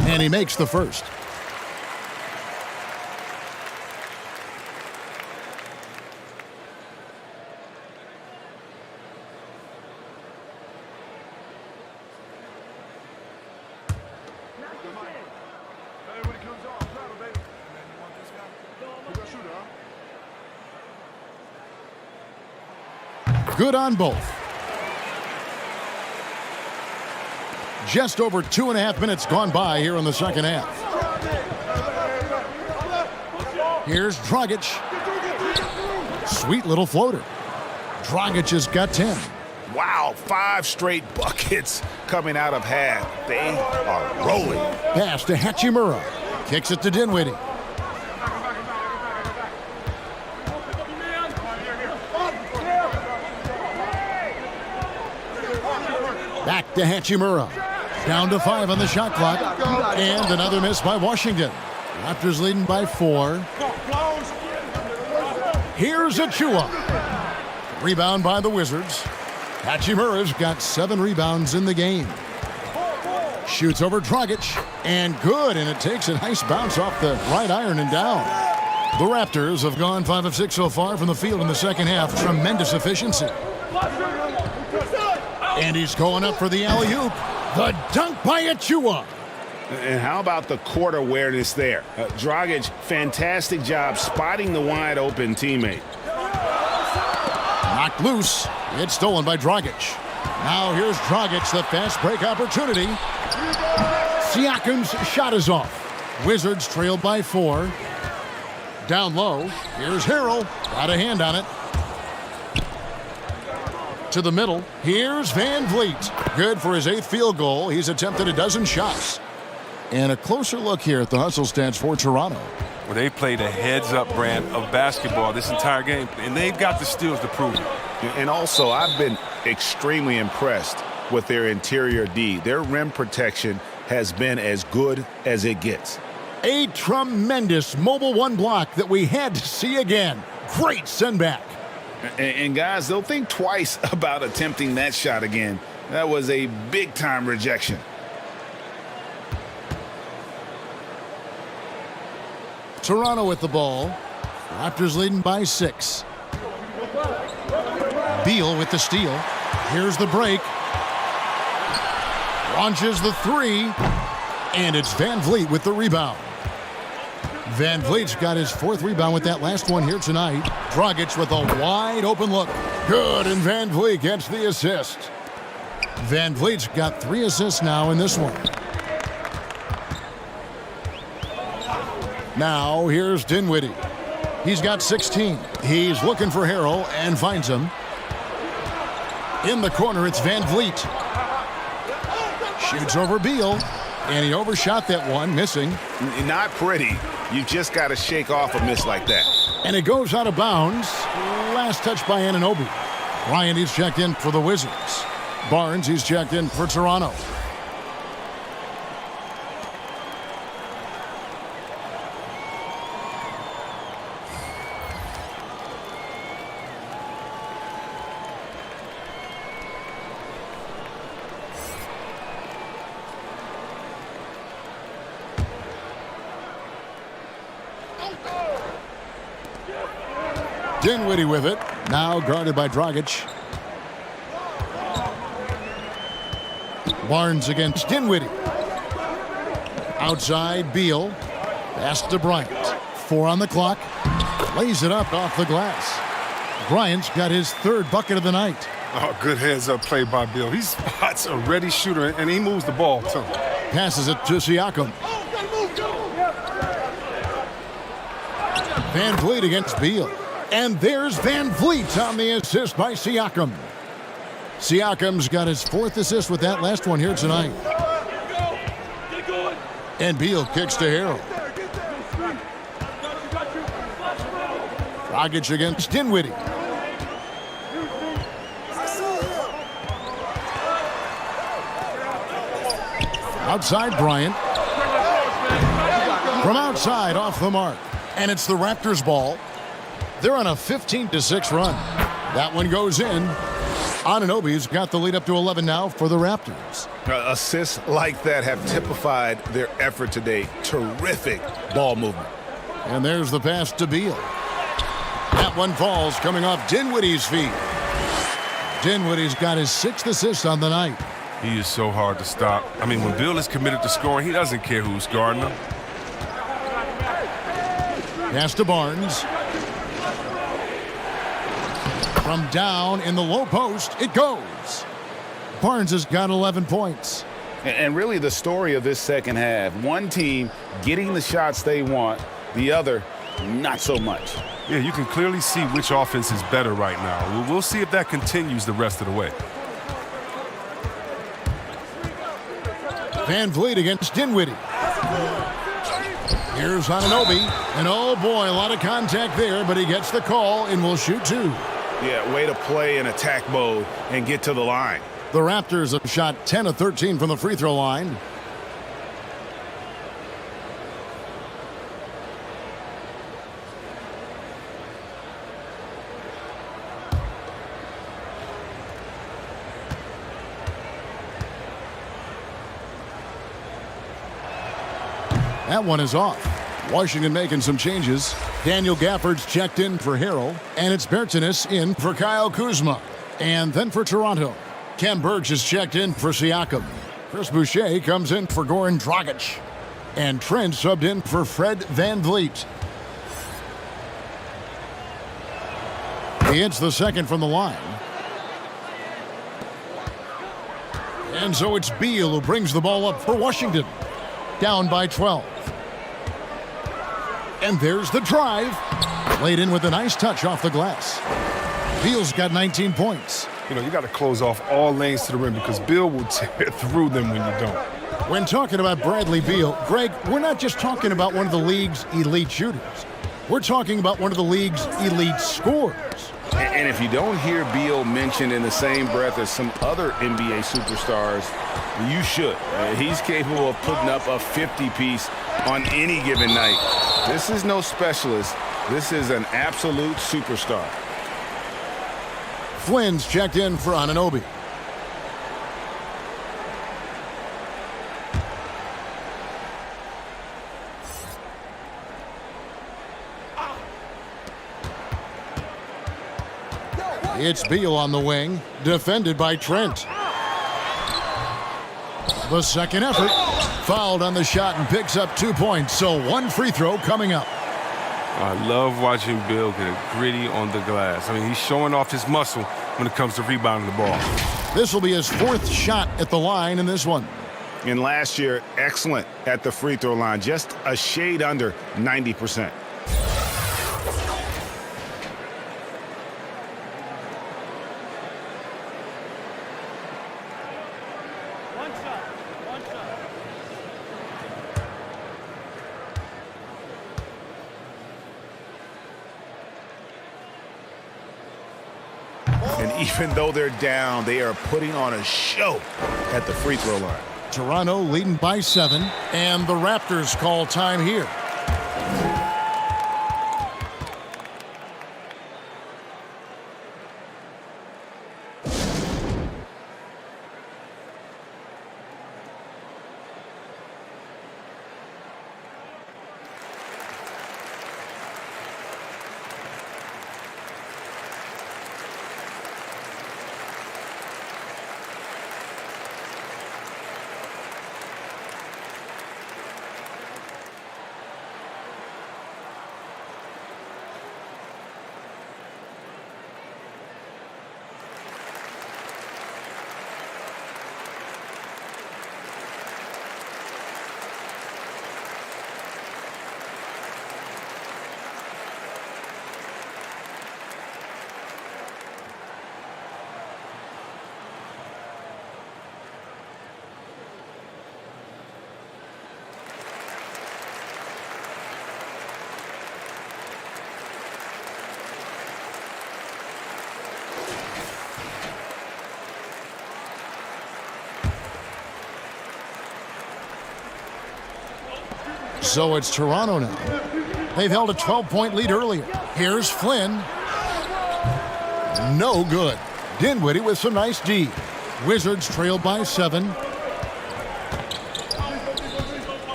[SPEAKER 1] And he makes the first. Good on both. Just over 2.5 minutes gone by here in the second half. Here's Dragic. Sweet little floater. Dragic has got 10.
[SPEAKER 2] Wow, 5 straight buckets coming out of half. They are rolling.
[SPEAKER 1] Pass to Hachimura. Kicks it to Dinwiddie. Back to Hachimura. Down to 5 on the shot clock. And another miss by Washington. Raptors leading by 4. Here's Achua. Rebound by the Wizards. Hachimura's got 7 rebounds in the game. Shoots over Dragic. And good. And it takes a nice bounce off the right iron and down. The Raptors have gone 5 of 6 so far from the field in the second half. Tremendous efficiency. And he's going up for the alley-oop. The dunk by Achua.
[SPEAKER 2] And how about the court awareness there? Dragic, fantastic job spotting the wide-open teammate.
[SPEAKER 1] Knocked loose. It's stolen by Dragic. Now here's Dragic, the fast break opportunity. Siakam's shot is off. Wizards trailed by 4. Down low. Here's Harrell. Got a hand on it. To the middle. Here's Van Vliet. Good for his 8th field goal. He's attempted a dozen shots. And a closer look here at the hustle stats for Toronto.
[SPEAKER 4] Well, they played a heads-up brand of basketball this entire game, and they've got the steals to prove it.
[SPEAKER 2] And also, I've been extremely impressed with their interior D. Their rim protection has been as good as it gets.
[SPEAKER 1] A tremendous mobile 1 block that we had to see again. Great send back.
[SPEAKER 2] And guys, they'll think twice about attempting that shot again. That was a big-time rejection.
[SPEAKER 1] Toronto with the ball. Raptors leading by 6. Beal with the steal. Here's the break. Launches the 3. And it's Van Vliet with the rebound. Van Vliet's got his 4th rebound with that last one here tonight. Dragic with a wide open look. Good, and Van Vliet gets the assist. Van Vliet's got 3 assists now in this one. Now here's Dinwiddie. He's got 16. He's looking for Harrell and finds him. In the corner, it's Van Vliet. Shoots over Beal, and he overshot that one, missing.
[SPEAKER 2] Not pretty. You just got to shake off a miss like that.
[SPEAKER 1] And it goes out of bounds. Last touch by Anunoby. Ryan, he's checked in for the Wizards. Barnes, he's checked in for Toronto. Dinwiddie with it. Now guarded by Dragic. Barnes against Dinwiddie. Outside, Beal. Pass to Bryant. 4 on the clock. Lays it up off the glass. Bryant's got his 3rd bucket of the night.
[SPEAKER 5] Oh, good heads-up play by Beal. He spots a ready shooter, and he moves the ball, too.
[SPEAKER 1] Passes it to Siakam. Van Vliet against Beal. And there's Van Vliet on the assist by Siakam. Siakam's got his 4th assist with that last one here tonight. And Beal kicks to Harrell. Dragic against Dinwiddie. Outside Bryant. From outside, off the mark. And it's the Raptors ball. They're on a 15-6 run. That one goes in. Anunoby's got the lead up to 11 now for the Raptors.
[SPEAKER 2] Assists like that have typified their effort today. Terrific ball movement.
[SPEAKER 1] And there's the pass to Beal. That one falls coming off Dinwiddie's feet. Dinwiddie's got his 6th assist on the night.
[SPEAKER 4] He is so hard to stop. I mean, when Beal is committed to scoring, he doesn't care who's guarding him.
[SPEAKER 1] Pass to Barnes. From down in the low post, it goes. Barnes has got 11 points.
[SPEAKER 2] And really the story of this second half, one team getting the shots they want, the other not so much.
[SPEAKER 4] Yeah, you can clearly see which offense is better right now. We'll see if that continues the rest of the way.
[SPEAKER 1] Van Vliet against Dinwiddie. Here's Anunoby, and oh boy, a lot of contact there, but he gets the call and will shoot two.
[SPEAKER 2] Yeah, way to play in attack mode and get to the line.
[SPEAKER 1] The Raptors have shot 10 of 13 from the free throw line. That one is off. Washington making some changes. Daniel Gafford's checked in for Harrell, and it's Bertanis in for Kyle Kuzma. And then for Toronto, Kem Burge is checked in for Siakam. Chris Boucher comes in for Goran Dragic. And Trent subbed in for Fred Van Vliet. He hits the second from the line. And so it's Beal who brings the ball up for Washington. Down by 12. And there's the drive. Laid in with a nice touch off the glass. Beal's got 19 points.
[SPEAKER 5] You know, you got to close off all lanes to the rim because Beal will tear through them when you don't.
[SPEAKER 1] When talking about Bradley Beal, Greg, we're not just talking about one of the league's elite shooters. We're talking about one of the league's elite scorers.
[SPEAKER 2] And if you don't hear Beal mentioned in the same breath as some other NBA superstars, you should. He's capable of putting up a 50-piece on any given night. This is no specialist. This is an absolute superstar.
[SPEAKER 1] Flynn's checked in for Anunoby. It's Beal on the wing, defended by Trent. The second effort, fouled on the shot and picks up 2 points, so one free throw coming up.
[SPEAKER 4] I love watching Beal get gritty on the glass. I mean, he's showing off his muscle when it comes to rebounding the ball.
[SPEAKER 1] This will be his fourth shot at the line in this one.
[SPEAKER 2] And last year, excellent at the free throw line, just a shade under 90%. And even though they're down, they are putting on a show at the free throw line.
[SPEAKER 1] Toronto leading by 7, and the Raptors call time here. So it's Toronto now. They've held a 12-point lead earlier. Here's Flynn. No good. Dinwiddie with some nice D. Wizards trail by 7.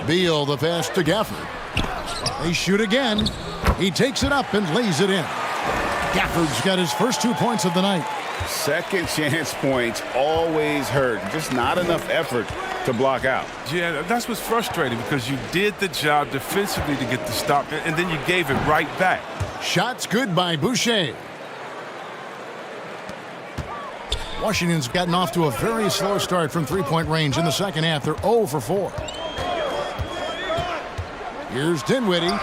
[SPEAKER 1] Beal the pass to Gafford. They shoot again. He takes it up and lays it in. Gafford's got his first 2 points of the night.
[SPEAKER 2] Second chance points always hurt. Just not enough effort to block out.
[SPEAKER 4] Yeah, that's what's frustrating because you did the job defensively to get the stop, and then you gave it right back.
[SPEAKER 1] Shots good by Boucher. Washington's gotten off to a very slow start from three-point range in the second half. They're 0 for 4. Here's Dinwiddie.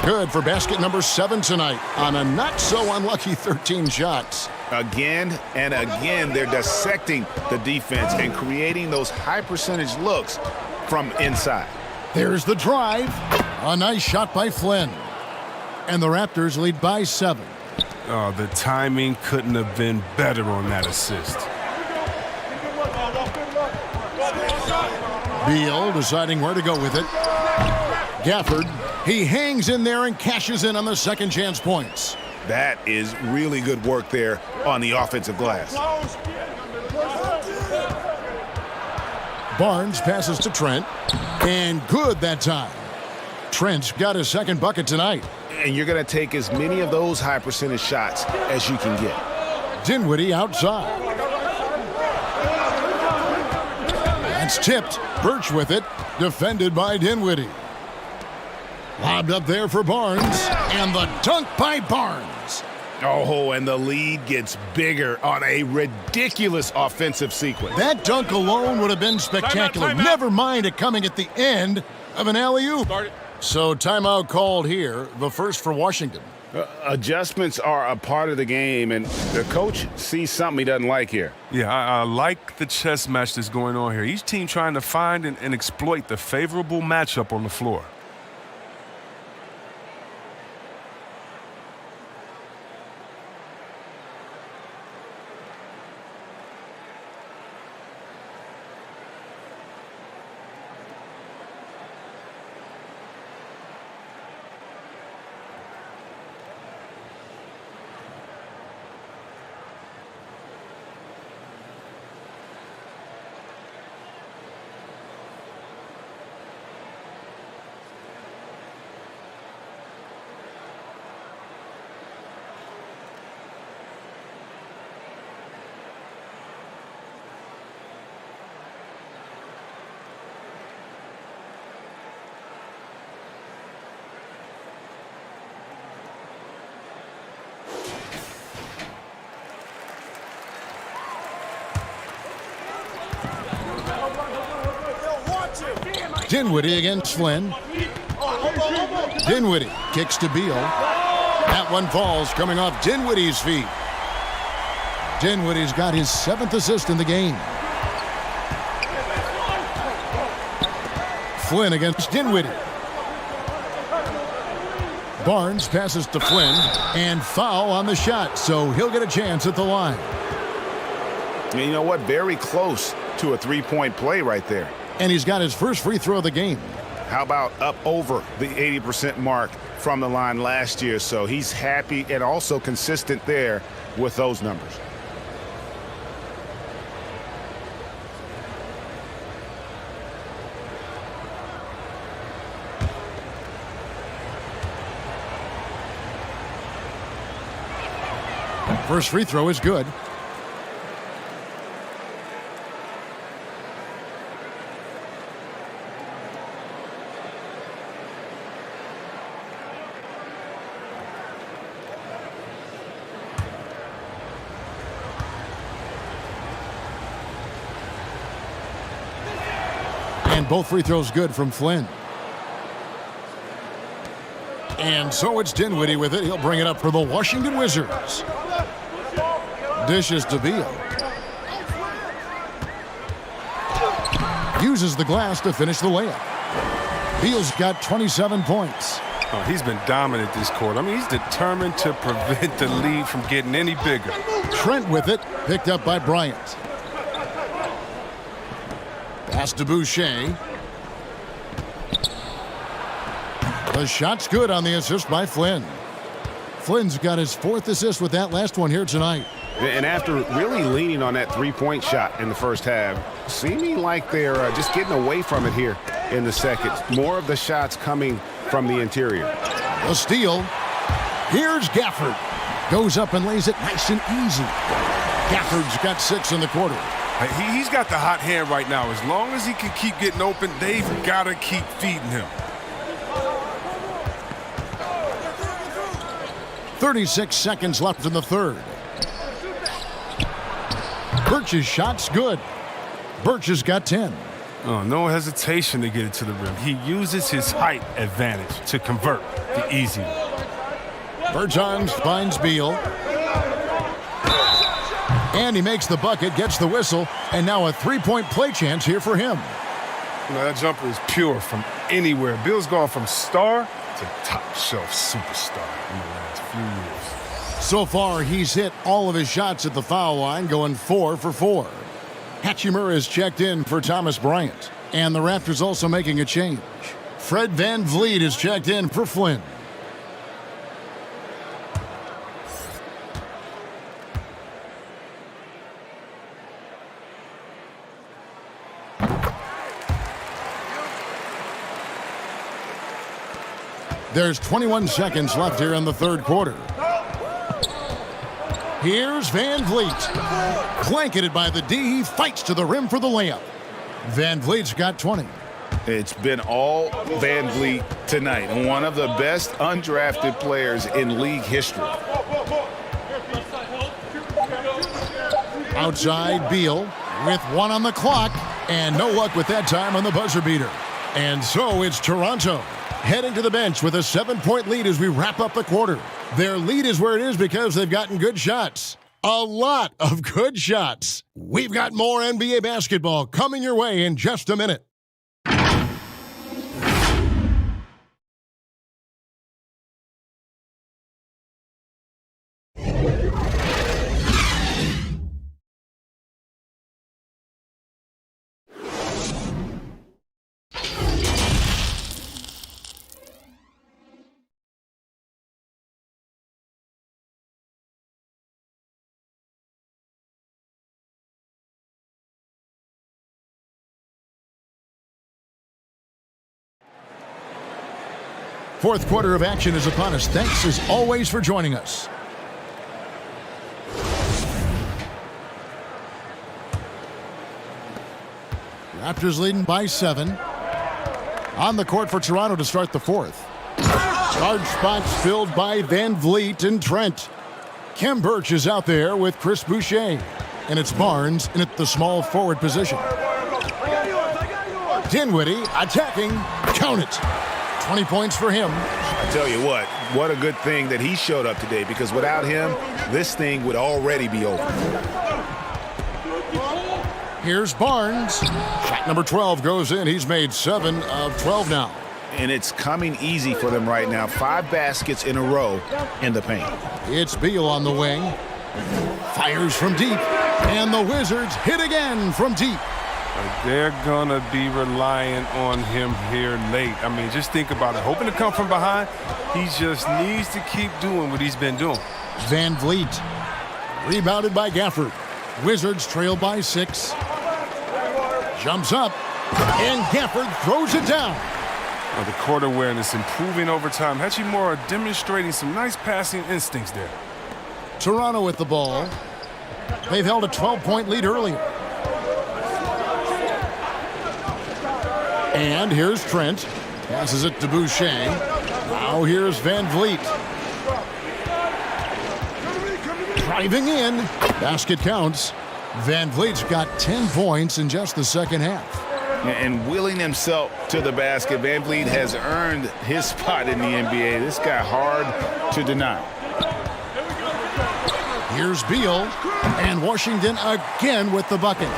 [SPEAKER 1] Good for basket number 7 tonight on a not-so-unlucky 13 shots.
[SPEAKER 2] Again and again, they're dissecting the defense and creating those high-percentage looks from inside.
[SPEAKER 1] There's the drive. A nice shot by Flynn. And the Raptors lead by 7.
[SPEAKER 4] Oh, the timing couldn't have been better on that assist.
[SPEAKER 1] Beal deciding where to go with it. Gafford, he hangs in there and cashes in on the second chance points.
[SPEAKER 2] That is really good work there on the offensive glass.
[SPEAKER 1] Barnes passes to Trent, and good that time. Trent's got his second bucket tonight.
[SPEAKER 2] And you're going to take as many of those high percentage shots as you can get.
[SPEAKER 1] Dinwiddie outside. That's tipped. Birch with it. Defended by Dinwiddie. Lobbed up there for Barnes. And the dunk by Barnes.
[SPEAKER 2] Oh, and the lead gets bigger on a ridiculous offensive sequence.
[SPEAKER 1] That dunk alone would have been spectacular.
[SPEAKER 4] Timeout.
[SPEAKER 1] Never mind it coming at the end of an alley-oop. So timeout called here, the first for Washington.
[SPEAKER 2] Adjustments are a part of the game, and the coach sees something he doesn't like here.
[SPEAKER 4] Yeah, I like the chess match that's going on here. Each team trying to find and exploit the favorable matchup on the floor.
[SPEAKER 1] Dinwiddie against Flynn. Dinwiddie kicks to Beal. That one falls, coming off Dinwiddie's feet. Dinwiddie's got his 7th assist in the game. Flynn against Dinwiddie. Barnes passes to Flynn, and foul on the shot, so he'll get a chance at the line.
[SPEAKER 2] And you know what? Very close to a three-point play right there.
[SPEAKER 1] And he's got his first free throw of the game.
[SPEAKER 2] How about up over the 80% mark from the line last year? So he's happy and also consistent there with those numbers.
[SPEAKER 1] First free throw is good. And both free throws good from Flynn. And so it's Dinwiddie with it. He'll bring it up for the Washington Wizards. Dishes to Beal. Uses the glass to finish the layup. Beal's got 27 points.
[SPEAKER 4] Oh, he's been dominant this quarter. I mean, he's determined to prevent the lead from getting any bigger.
[SPEAKER 1] Trent with it, picked up by Bryant. Pass to Boucher. The shot's good on the assist by Flynn. Flynn's got his 4th assist with that last one here tonight.
[SPEAKER 7] And after really leaning on that three-point shot in the first half, seeming like they're just getting away from it here in the second. More of the shots coming from the interior.
[SPEAKER 1] A steal. Here's Gafford. Goes up and lays it nice and easy. Gafford's got 6 in the quarter.
[SPEAKER 4] He's got the hot hand right now. As long as he can keep getting open, they've got to keep feeding him.
[SPEAKER 1] 36 seconds left in the third. Birch's shot's good. Birch has got 10.
[SPEAKER 4] Oh, no hesitation to get it to the rim. He uses his height advantage to convert the easy one.
[SPEAKER 1] Bertans finds Beal. And he makes the bucket, gets the whistle, and now a three-point play chance here for him.
[SPEAKER 5] You know, that jumper is pure from anywhere. Beal's gone from star to top-shelf superstar in the last few years.
[SPEAKER 1] So far, he's hit all of his shots at the foul line, going 4 for 4. Hachimura is checked in for Thomas Bryant. And the Raptors also making a change. Fred VanVleet is checked in for Flynn. There's 21 seconds left here in the third quarter. Here's VanVleet. Blanketed by the D. He fights to the rim for the layup. VanVleet's got 20.
[SPEAKER 2] It's been all VanVleet tonight. One of the best undrafted players in league history.
[SPEAKER 1] Outside Beal with 1 on the clock. And no luck with that time on the buzzer beater. And so it's Toronto heading to the bench with a 7-point lead as we wrap up the quarter. Their lead is where it is because they've gotten good shots. A lot of good shots. We've got more NBA basketball coming your way in just a minute. Fourth quarter of action is upon us. Thanks as always for joining us. Raptors leading by 7. On the court for Toronto to start the fourth. Large spots filled by VanVleet and Trent. Khem Birch is out there with Chris Boucher. And it's Barnes in at the small forward position. Dinwiddie attacking. Count it. 20 points for him.
[SPEAKER 2] I tell you what a good thing that he showed up today, because without him, this thing would already be over.
[SPEAKER 1] Here's Barnes. Shot number 12 goes in. He's made 7 of 12 now.
[SPEAKER 2] And it's coming easy for them right now. 5 baskets in a row in the paint.
[SPEAKER 1] It's Beal on the wing. Fires from deep. And the Wizards hit again from deep.
[SPEAKER 4] They're going to be relying on him here late. I mean, just think about it. Hoping to come from behind, he just needs to keep doing what he's been doing.
[SPEAKER 1] VanVleet. Rebounded by Gafford. Wizards trail by 6. Jumps up. And Gafford throws it down.
[SPEAKER 4] Well, the court awareness improving over time. Hachimura demonstrating some nice passing instincts there.
[SPEAKER 1] Toronto with the ball. They've held a 12-point lead earlier. And here's Trent. Passes it to Boucher. Now here's VanVleet. Driving in. Basket counts. VanVleet's got 10 points in just the second half.
[SPEAKER 2] And wheeling himself to the basket, VanVleet has earned his spot in the NBA. This guy hard to deny.
[SPEAKER 1] Here's Beal. And Washington again with the bucket.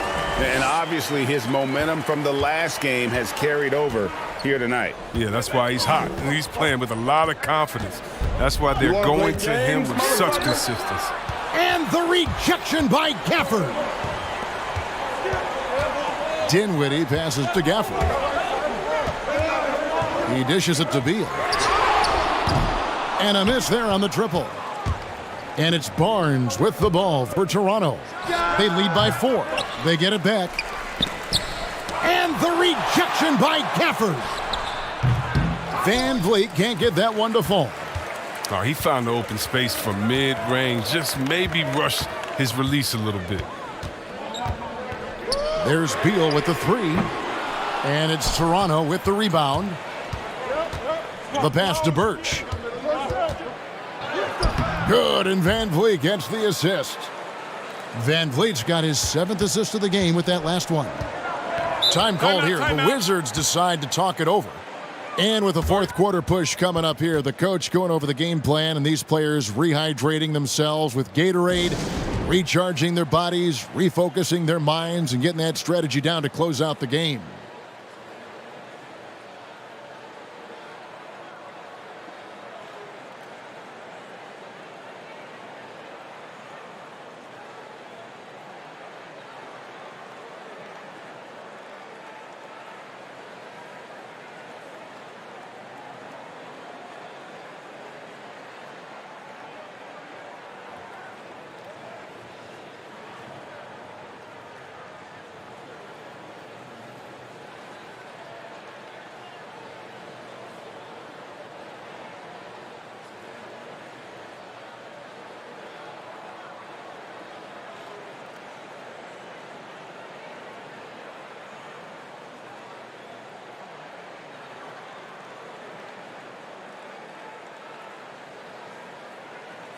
[SPEAKER 2] And obviously his momentum from the last game has carried over here tonight.
[SPEAKER 4] Yeah, that's why he's hot. And he's playing with a lot of confidence. That's why they're going to him with such consistency.
[SPEAKER 1] And the rejection by Gafford. Dinwiddie passes to Gafford. He dishes it to Beal. And a miss there on the triple. And it's Barnes with the ball for Toronto. They lead by 4. They get it back. And the rejection by Gafford. VanVleet can't get that one to fall.
[SPEAKER 4] Oh, he found the open space for mid-range. Just maybe rush his release a little bit.
[SPEAKER 1] There's Beal with the 3. And it's Toronto with the rebound. The pass to Birch. Good, and VanVleet gets the assist. Van Vliet's got his 7th assist of the game with that last one. Time called here. The Wizards decide to talk it over. And with the fourth quarter push coming up here, the coach going over the game plan and these players rehydrating themselves with Gatorade, recharging their bodies, refocusing their minds, and getting that strategy down to close out the game.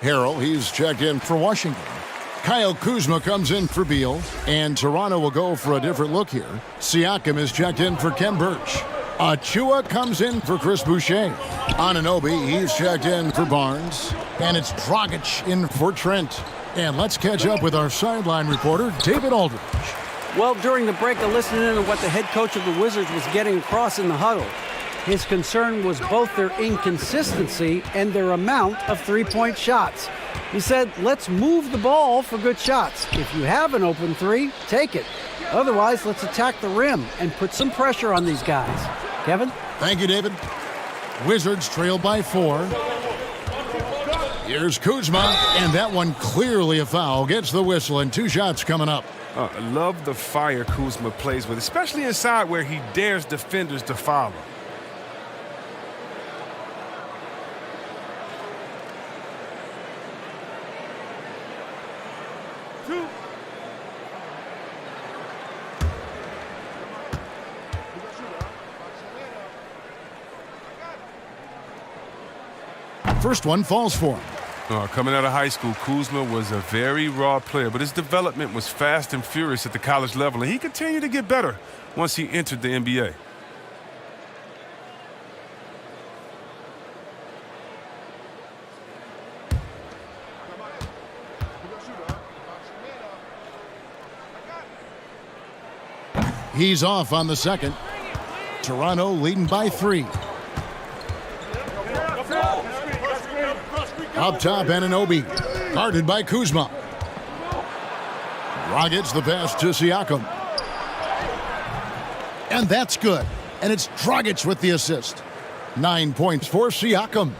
[SPEAKER 1] Harrell, he's checked in for Washington. Kyle Kuzma comes in for Beal, and Toronto will go for a different look here. Siakam is checked in for Kem Birch. Achua comes in for Chris Boucher. Anunoby, he's checked in for Barnes. And it's Dragic in for Trent. And let's catch up with our sideline reporter, David Aldridge.
[SPEAKER 3] Well, during the break, I listened in on what the head coach of the Wizards was getting across in the huddle. His concern was both their inconsistency and their amount of three-point shots. He said, let's move the ball for good shots. If you have an open three, take it. Otherwise, let's attack the rim and put some pressure on these guys. Kevin?
[SPEAKER 1] Thank you, David. Wizards trail by 4. Here's Kuzma, and that one clearly a foul. Gets the whistle, and 2 shots coming up.
[SPEAKER 4] I love the fire Kuzma plays with, especially inside where he dares defenders to foul him.
[SPEAKER 1] First one falls for him.
[SPEAKER 4] Coming out of high school, Kuzma was a very raw player, but his development was fast and furious at the college level, and he continued to get better once he entered the NBA.
[SPEAKER 1] He's off on the second. Toronto leading by 3. Up top, Anunoby, guarded by Kuzma. Dragic the pass to Siakam. And that's good. And it's Dragic with the assist. 9 points for Siakam.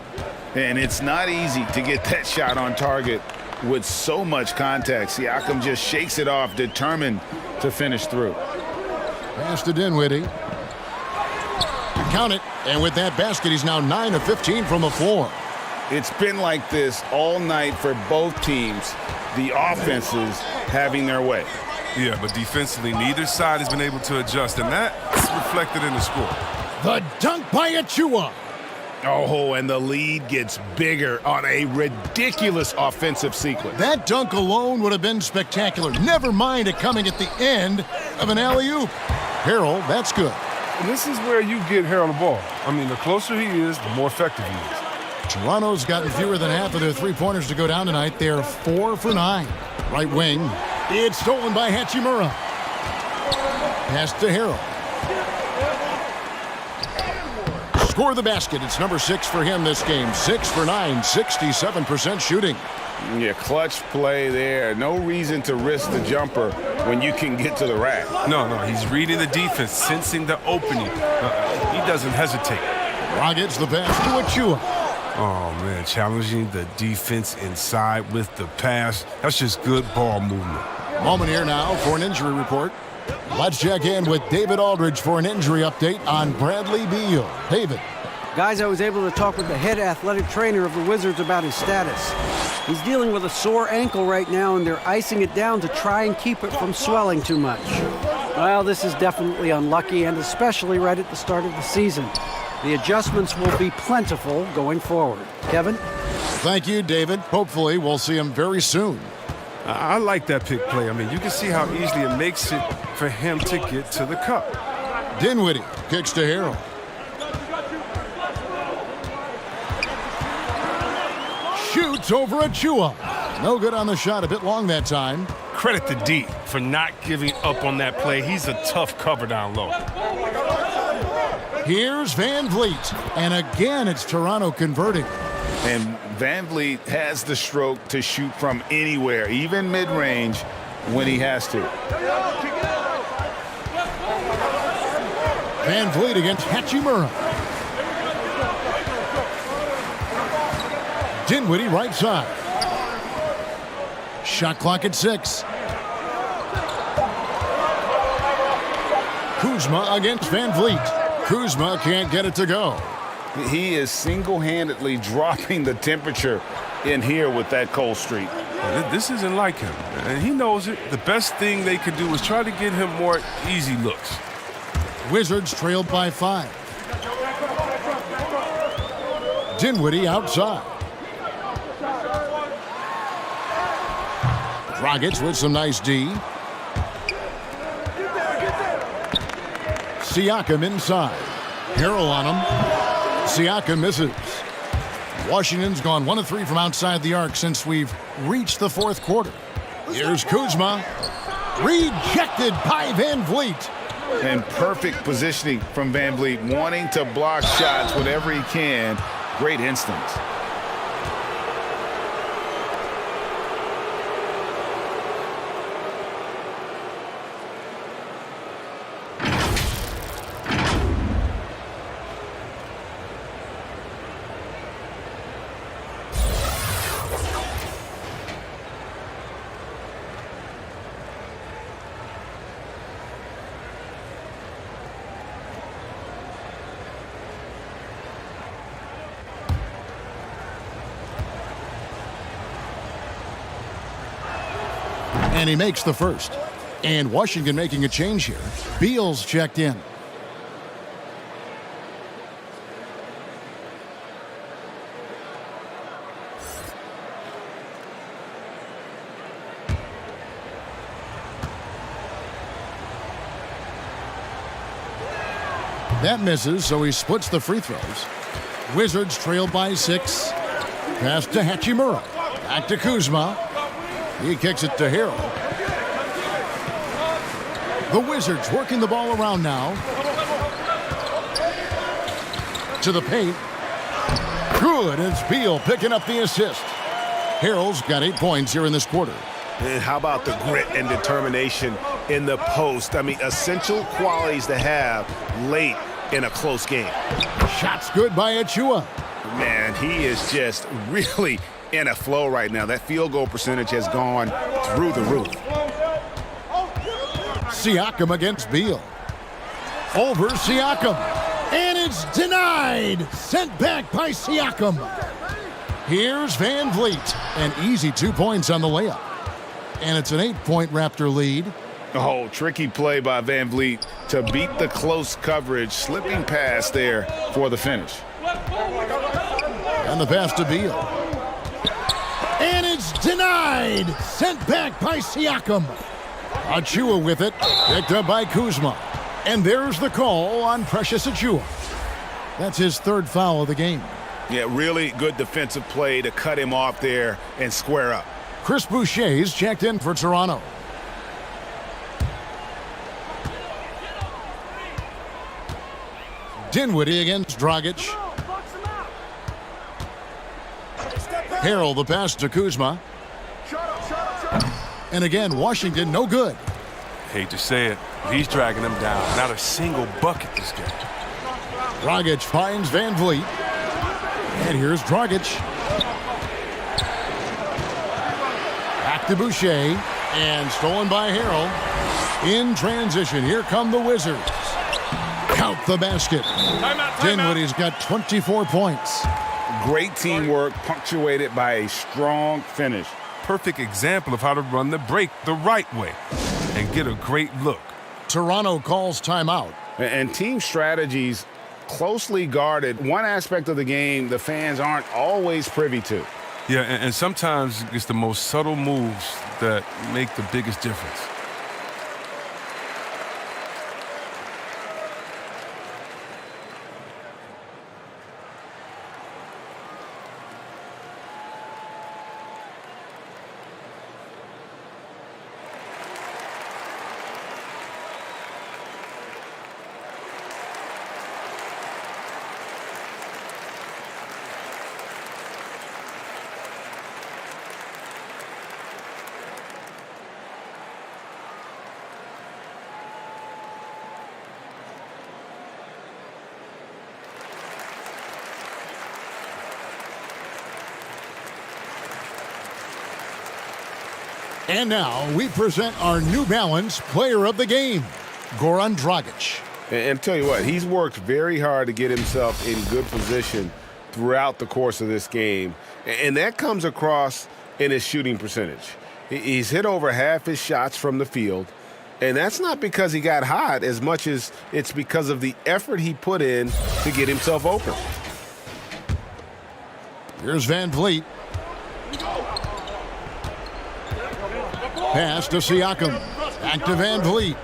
[SPEAKER 2] And it's not easy to get that shot on target with so much contact. Siakam just shakes it off, determined to finish through.
[SPEAKER 1] Pass to Dinwiddie. Count it. And with that basket, he's now 9 of 15 from the floor.
[SPEAKER 2] It's been like this all night for both teams. The offenses having their way.
[SPEAKER 4] Yeah, but defensively, neither side has been able to adjust, and that's reflected in the score.
[SPEAKER 1] The dunk by Achua.
[SPEAKER 2] Oh, and the lead gets bigger on a ridiculous offensive sequence.
[SPEAKER 1] That dunk alone would have been spectacular. Never mind it coming at the end of an alley-oop. Harrell, that's good.
[SPEAKER 5] And this is where you get Harrell the ball. I mean, the closer he is, the more effective he is.
[SPEAKER 1] Toronto's gotten fewer than half of their three-pointers to go down tonight. They're 4 for 9. Right wing. It's stolen by Hachimura. Pass to Harrell. Score the basket. It's number 6 for him this game. 6 for 9, 67% shooting.
[SPEAKER 2] Yeah, clutch play there. No reason to risk the jumper when you can get to the rack.
[SPEAKER 4] No, he's reading the defense, sensing the opening. He doesn't hesitate.
[SPEAKER 1] Dragic the pass to Achua.
[SPEAKER 4] Oh, man, challenging the defense inside with the pass. That's just good ball movement.
[SPEAKER 1] Moment here now for an injury report. Let's check in with David Aldridge for an injury update on Bradley Beal. David.
[SPEAKER 3] Guys, I was able to talk with the head athletic trainer of the Wizards about his status. He's dealing with a sore ankle right now, and they're icing it down to try and keep it from swelling too much. Well, this is definitely unlucky, and especially right at the start of the season. The adjustments will be plentiful going forward. Kevin?
[SPEAKER 1] Thank you, David. Hopefully, we'll see him very soon.
[SPEAKER 4] I like that pick play. I mean, you can see how easily it makes it for him to get to the cup.
[SPEAKER 1] Dinwiddie kicks to Harrell. Shoots over Achua. No good on the shot. A bit long that time.
[SPEAKER 4] Credit to D for not giving up on that play. He's a tough cover down low.
[SPEAKER 1] Here's Van Vliet. And again, it's Toronto converting.
[SPEAKER 2] And Van Vliet has the stroke to shoot from anywhere, even mid-range, when he has to.
[SPEAKER 1] Van Vliet against Hachimura. Dinwiddie right side. Shot clock at 6. Kuzma against Van Vliet. Kuzma can't get it to go.
[SPEAKER 2] He is single-handedly dropping the temperature in here with that cold streak.
[SPEAKER 4] This isn't like him, and he knows it. The best thing they could do is try to get him more easy looks.
[SPEAKER 1] Wizards trailed by 5. Dinwiddie outside. Dragic with some nice D. Siakam inside. Harrell on him. Siakam misses. Washington's gone 1 of 3 from outside the arc since we've reached the fourth quarter. Here's Kuzma. Rejected by Van Vliet.
[SPEAKER 2] And perfect positioning from Van Vliet, wanting to block shots whenever he can. Great instincts.
[SPEAKER 1] And he makes the first. And Washington making a change here. Beal's checked in. That misses, so he splits the free throws. Wizards trail by 6. Pass to Hachimura. Back to Kuzma. He kicks it to Harrell. The Wizards working the ball around now. To the paint. Good. It's Beal picking up the assist. Harrell's got 8 points here in this quarter.
[SPEAKER 7] And how about the grit and determination in the post? I mean, essential qualities to have late in a close game.
[SPEAKER 1] Shots good by Achua.
[SPEAKER 7] Man, he is just really in a flow right now. That field goal percentage has gone through the roof.
[SPEAKER 1] Siakam against Beal. Over Siakam. And it's denied. Sent back by Siakam. Here's Van Vliet. An easy 2 points on the layup. And it's an 8-point Raptor lead.
[SPEAKER 2] Oh, tricky play by Van Vliet to beat the close coverage, slipping past there for the finish.
[SPEAKER 1] And the pass to Beal. And it's denied. Sent back by Siakam. Achua with it. Picked up by Kuzma. And there's the call on Precious Achua. That's his 3rd foul of the game.
[SPEAKER 7] Yeah, really good defensive play to cut him off there and square up.
[SPEAKER 1] Chris Boucher's checked in for Toronto. Dinwiddie against Dragic. Harrell the pass to Kuzma. And again, Washington no good.
[SPEAKER 4] Hate to say it, he's dragging them down. Not a single bucket this game.
[SPEAKER 1] Dragic finds Van Vliet. And here's Dragic. Back to Boucher. And stolen by Harrell. In transition, here come the Wizards. Count the basket. Dinwiddie's got 24 points.
[SPEAKER 2] Great teamwork punctuated by a strong finish.
[SPEAKER 4] Perfect example of how to run the break the right way and get a great look.
[SPEAKER 1] Toronto calls timeout.
[SPEAKER 2] And team strategies closely guarded. One aspect of the game the fans aren't always privy to.
[SPEAKER 4] Yeah, and sometimes it's the most subtle moves that make the biggest difference.
[SPEAKER 1] And now we present our New Balance Player of the Game, Goran Dragic.
[SPEAKER 7] And tell you what, he's worked very hard to get himself in good position throughout the course of this game. And that comes across in his shooting percentage. He's hit over half his shots from the field. And that's not because he got hot as much as it's because of the effort he put in to get himself open.
[SPEAKER 1] Here's Van Vliet. Pass to Siakam. Back to Van Vliet.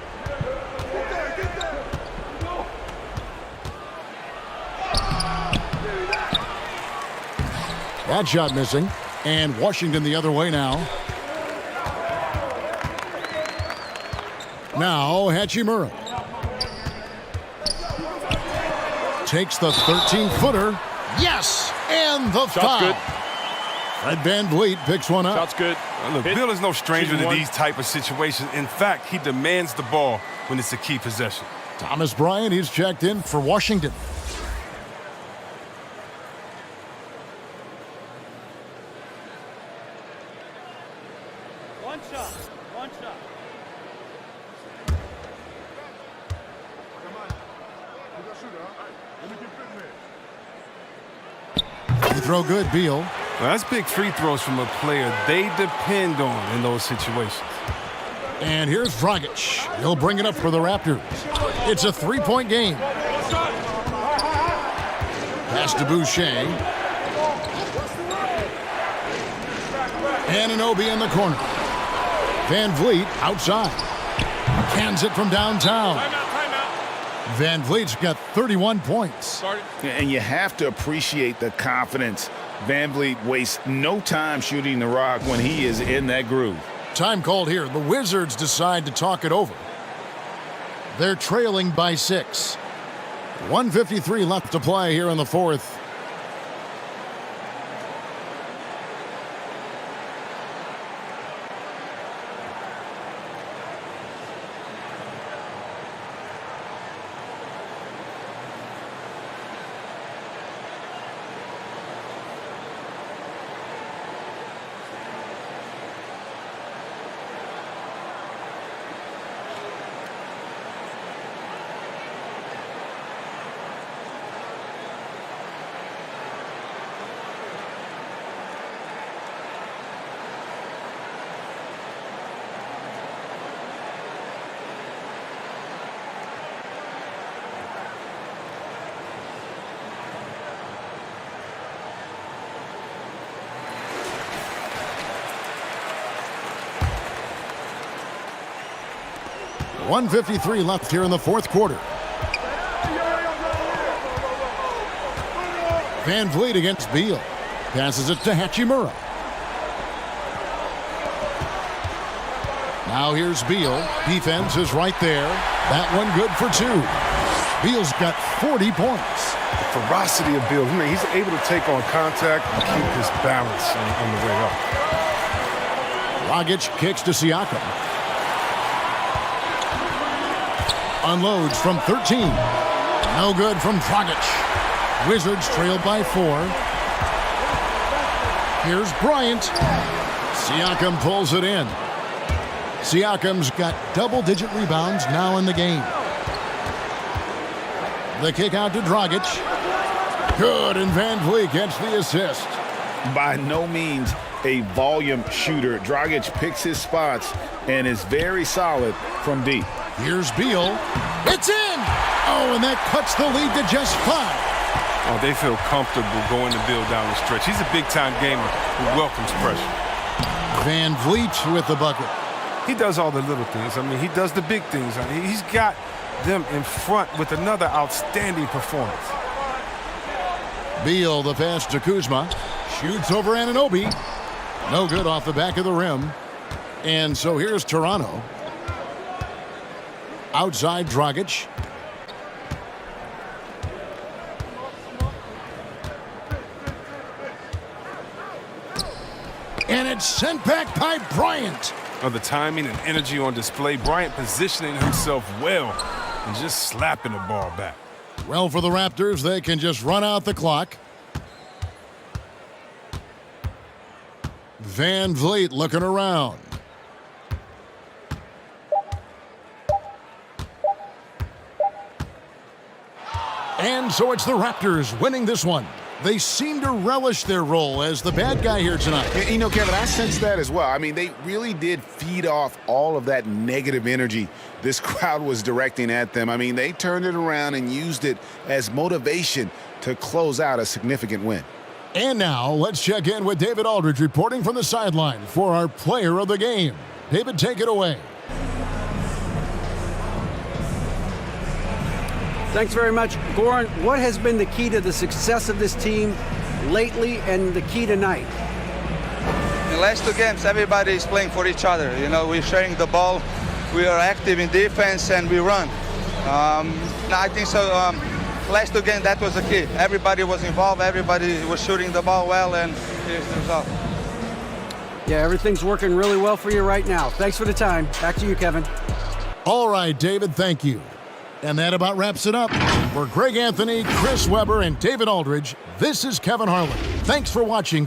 [SPEAKER 1] That shot missing. And Washington the other way now. Now Hachimura. Takes the 13-footer. Yes! And the foul.
[SPEAKER 10] Good.
[SPEAKER 1] Fred Van Vliet picks one up.
[SPEAKER 10] Shot's good.
[SPEAKER 4] Look, Beal is no stranger to these type of situations. In fact, he demands the ball when it's a key possession.
[SPEAKER 1] Thomas Bryant, he's checked in for Washington.
[SPEAKER 8] One shot. One shot.
[SPEAKER 1] Free throw good, Beal.
[SPEAKER 4] Now, that's big free throws from a player they depend on in those situations.
[SPEAKER 1] And here's Dragic. He'll bring it up for the Raptors. It's a three-point game. Pass to Boucher. Anunoby in the corner. Van Vliet outside. Cans it from downtown. Van Vliet's got 31 points.
[SPEAKER 2] And you have to appreciate the confidence. Van Vliet wastes no time shooting the rock when he is in that groove.
[SPEAKER 1] Time called here. The Wizards decide to talk it over. They're trailing by 6. 1:53 left to play here in the fourth. .153 left here in the fourth quarter. Van Vliet against Beal. Passes it to Hachimura. Now here's Beal. Defense is right there. That one good for 2. Beal's got 40 points.
[SPEAKER 5] The ferocity of Beal. He's able to take on contact and keep his balance on the way up.
[SPEAKER 1] Dragic kicks to Siakam. Unloads from 13. No good from Dragic. Wizards trailed by 4. Here's Bryant. Siakam pulls it in. Siakam's got double-digit rebounds now in the game. The kick out to Dragic. Good, and Van Vliet gets the assist.
[SPEAKER 2] By no means a volume shooter. Dragic picks his spots and is very solid from deep.
[SPEAKER 1] Here's Beal. It's in! Oh, and that cuts the lead to just 5.
[SPEAKER 4] Oh, they feel comfortable going to Beal down the stretch. He's a big-time gamer who welcomes pressure.
[SPEAKER 1] Van Vliet with the bucket.
[SPEAKER 4] He does all the little things. I mean, he does the big things. I mean, he's got them in front with another outstanding performance.
[SPEAKER 1] Beal, the pass to Kuzma. Shoots over Anunoby. No good off the back of the rim. And so here's Toronto. Outside Dragic. And it's sent back by Bryant.
[SPEAKER 4] Oh, the timing and energy on display. Bryant positioning himself well and just slapping the ball back.
[SPEAKER 1] Well, for the Raptors, they can just run out the clock. Van Vliet looking around. And so it's the Raptors winning this one. They seem to relish their role as the bad guy here tonight.
[SPEAKER 2] You know, Kevin, I sense that as well. I mean, they really did feed off all of that negative energy this crowd was directing at them. I mean, they turned it around and used it as motivation to close out a significant win.
[SPEAKER 1] And now let's check in with David Aldridge reporting from the sideline for our player of the game. David, take it away.
[SPEAKER 3] Thanks very much. Goran, what has been the key to the success of this team lately and the key tonight?
[SPEAKER 12] In the last two games, everybody is playing for each other. You know, we're sharing the ball, we are active in defense, and we run. I think so. Last two games, that was the key. Everybody was involved, everybody was shooting the ball well, and here's the result.
[SPEAKER 3] Yeah, everything's working really well for you right now. Thanks for the time. Back to you, Kevin.
[SPEAKER 1] All right, David, thank you. And that about wraps it up. For Greg Anthony, Chris Webber, and David Aldridge, this is Kevin Harlan. Thanks for watching.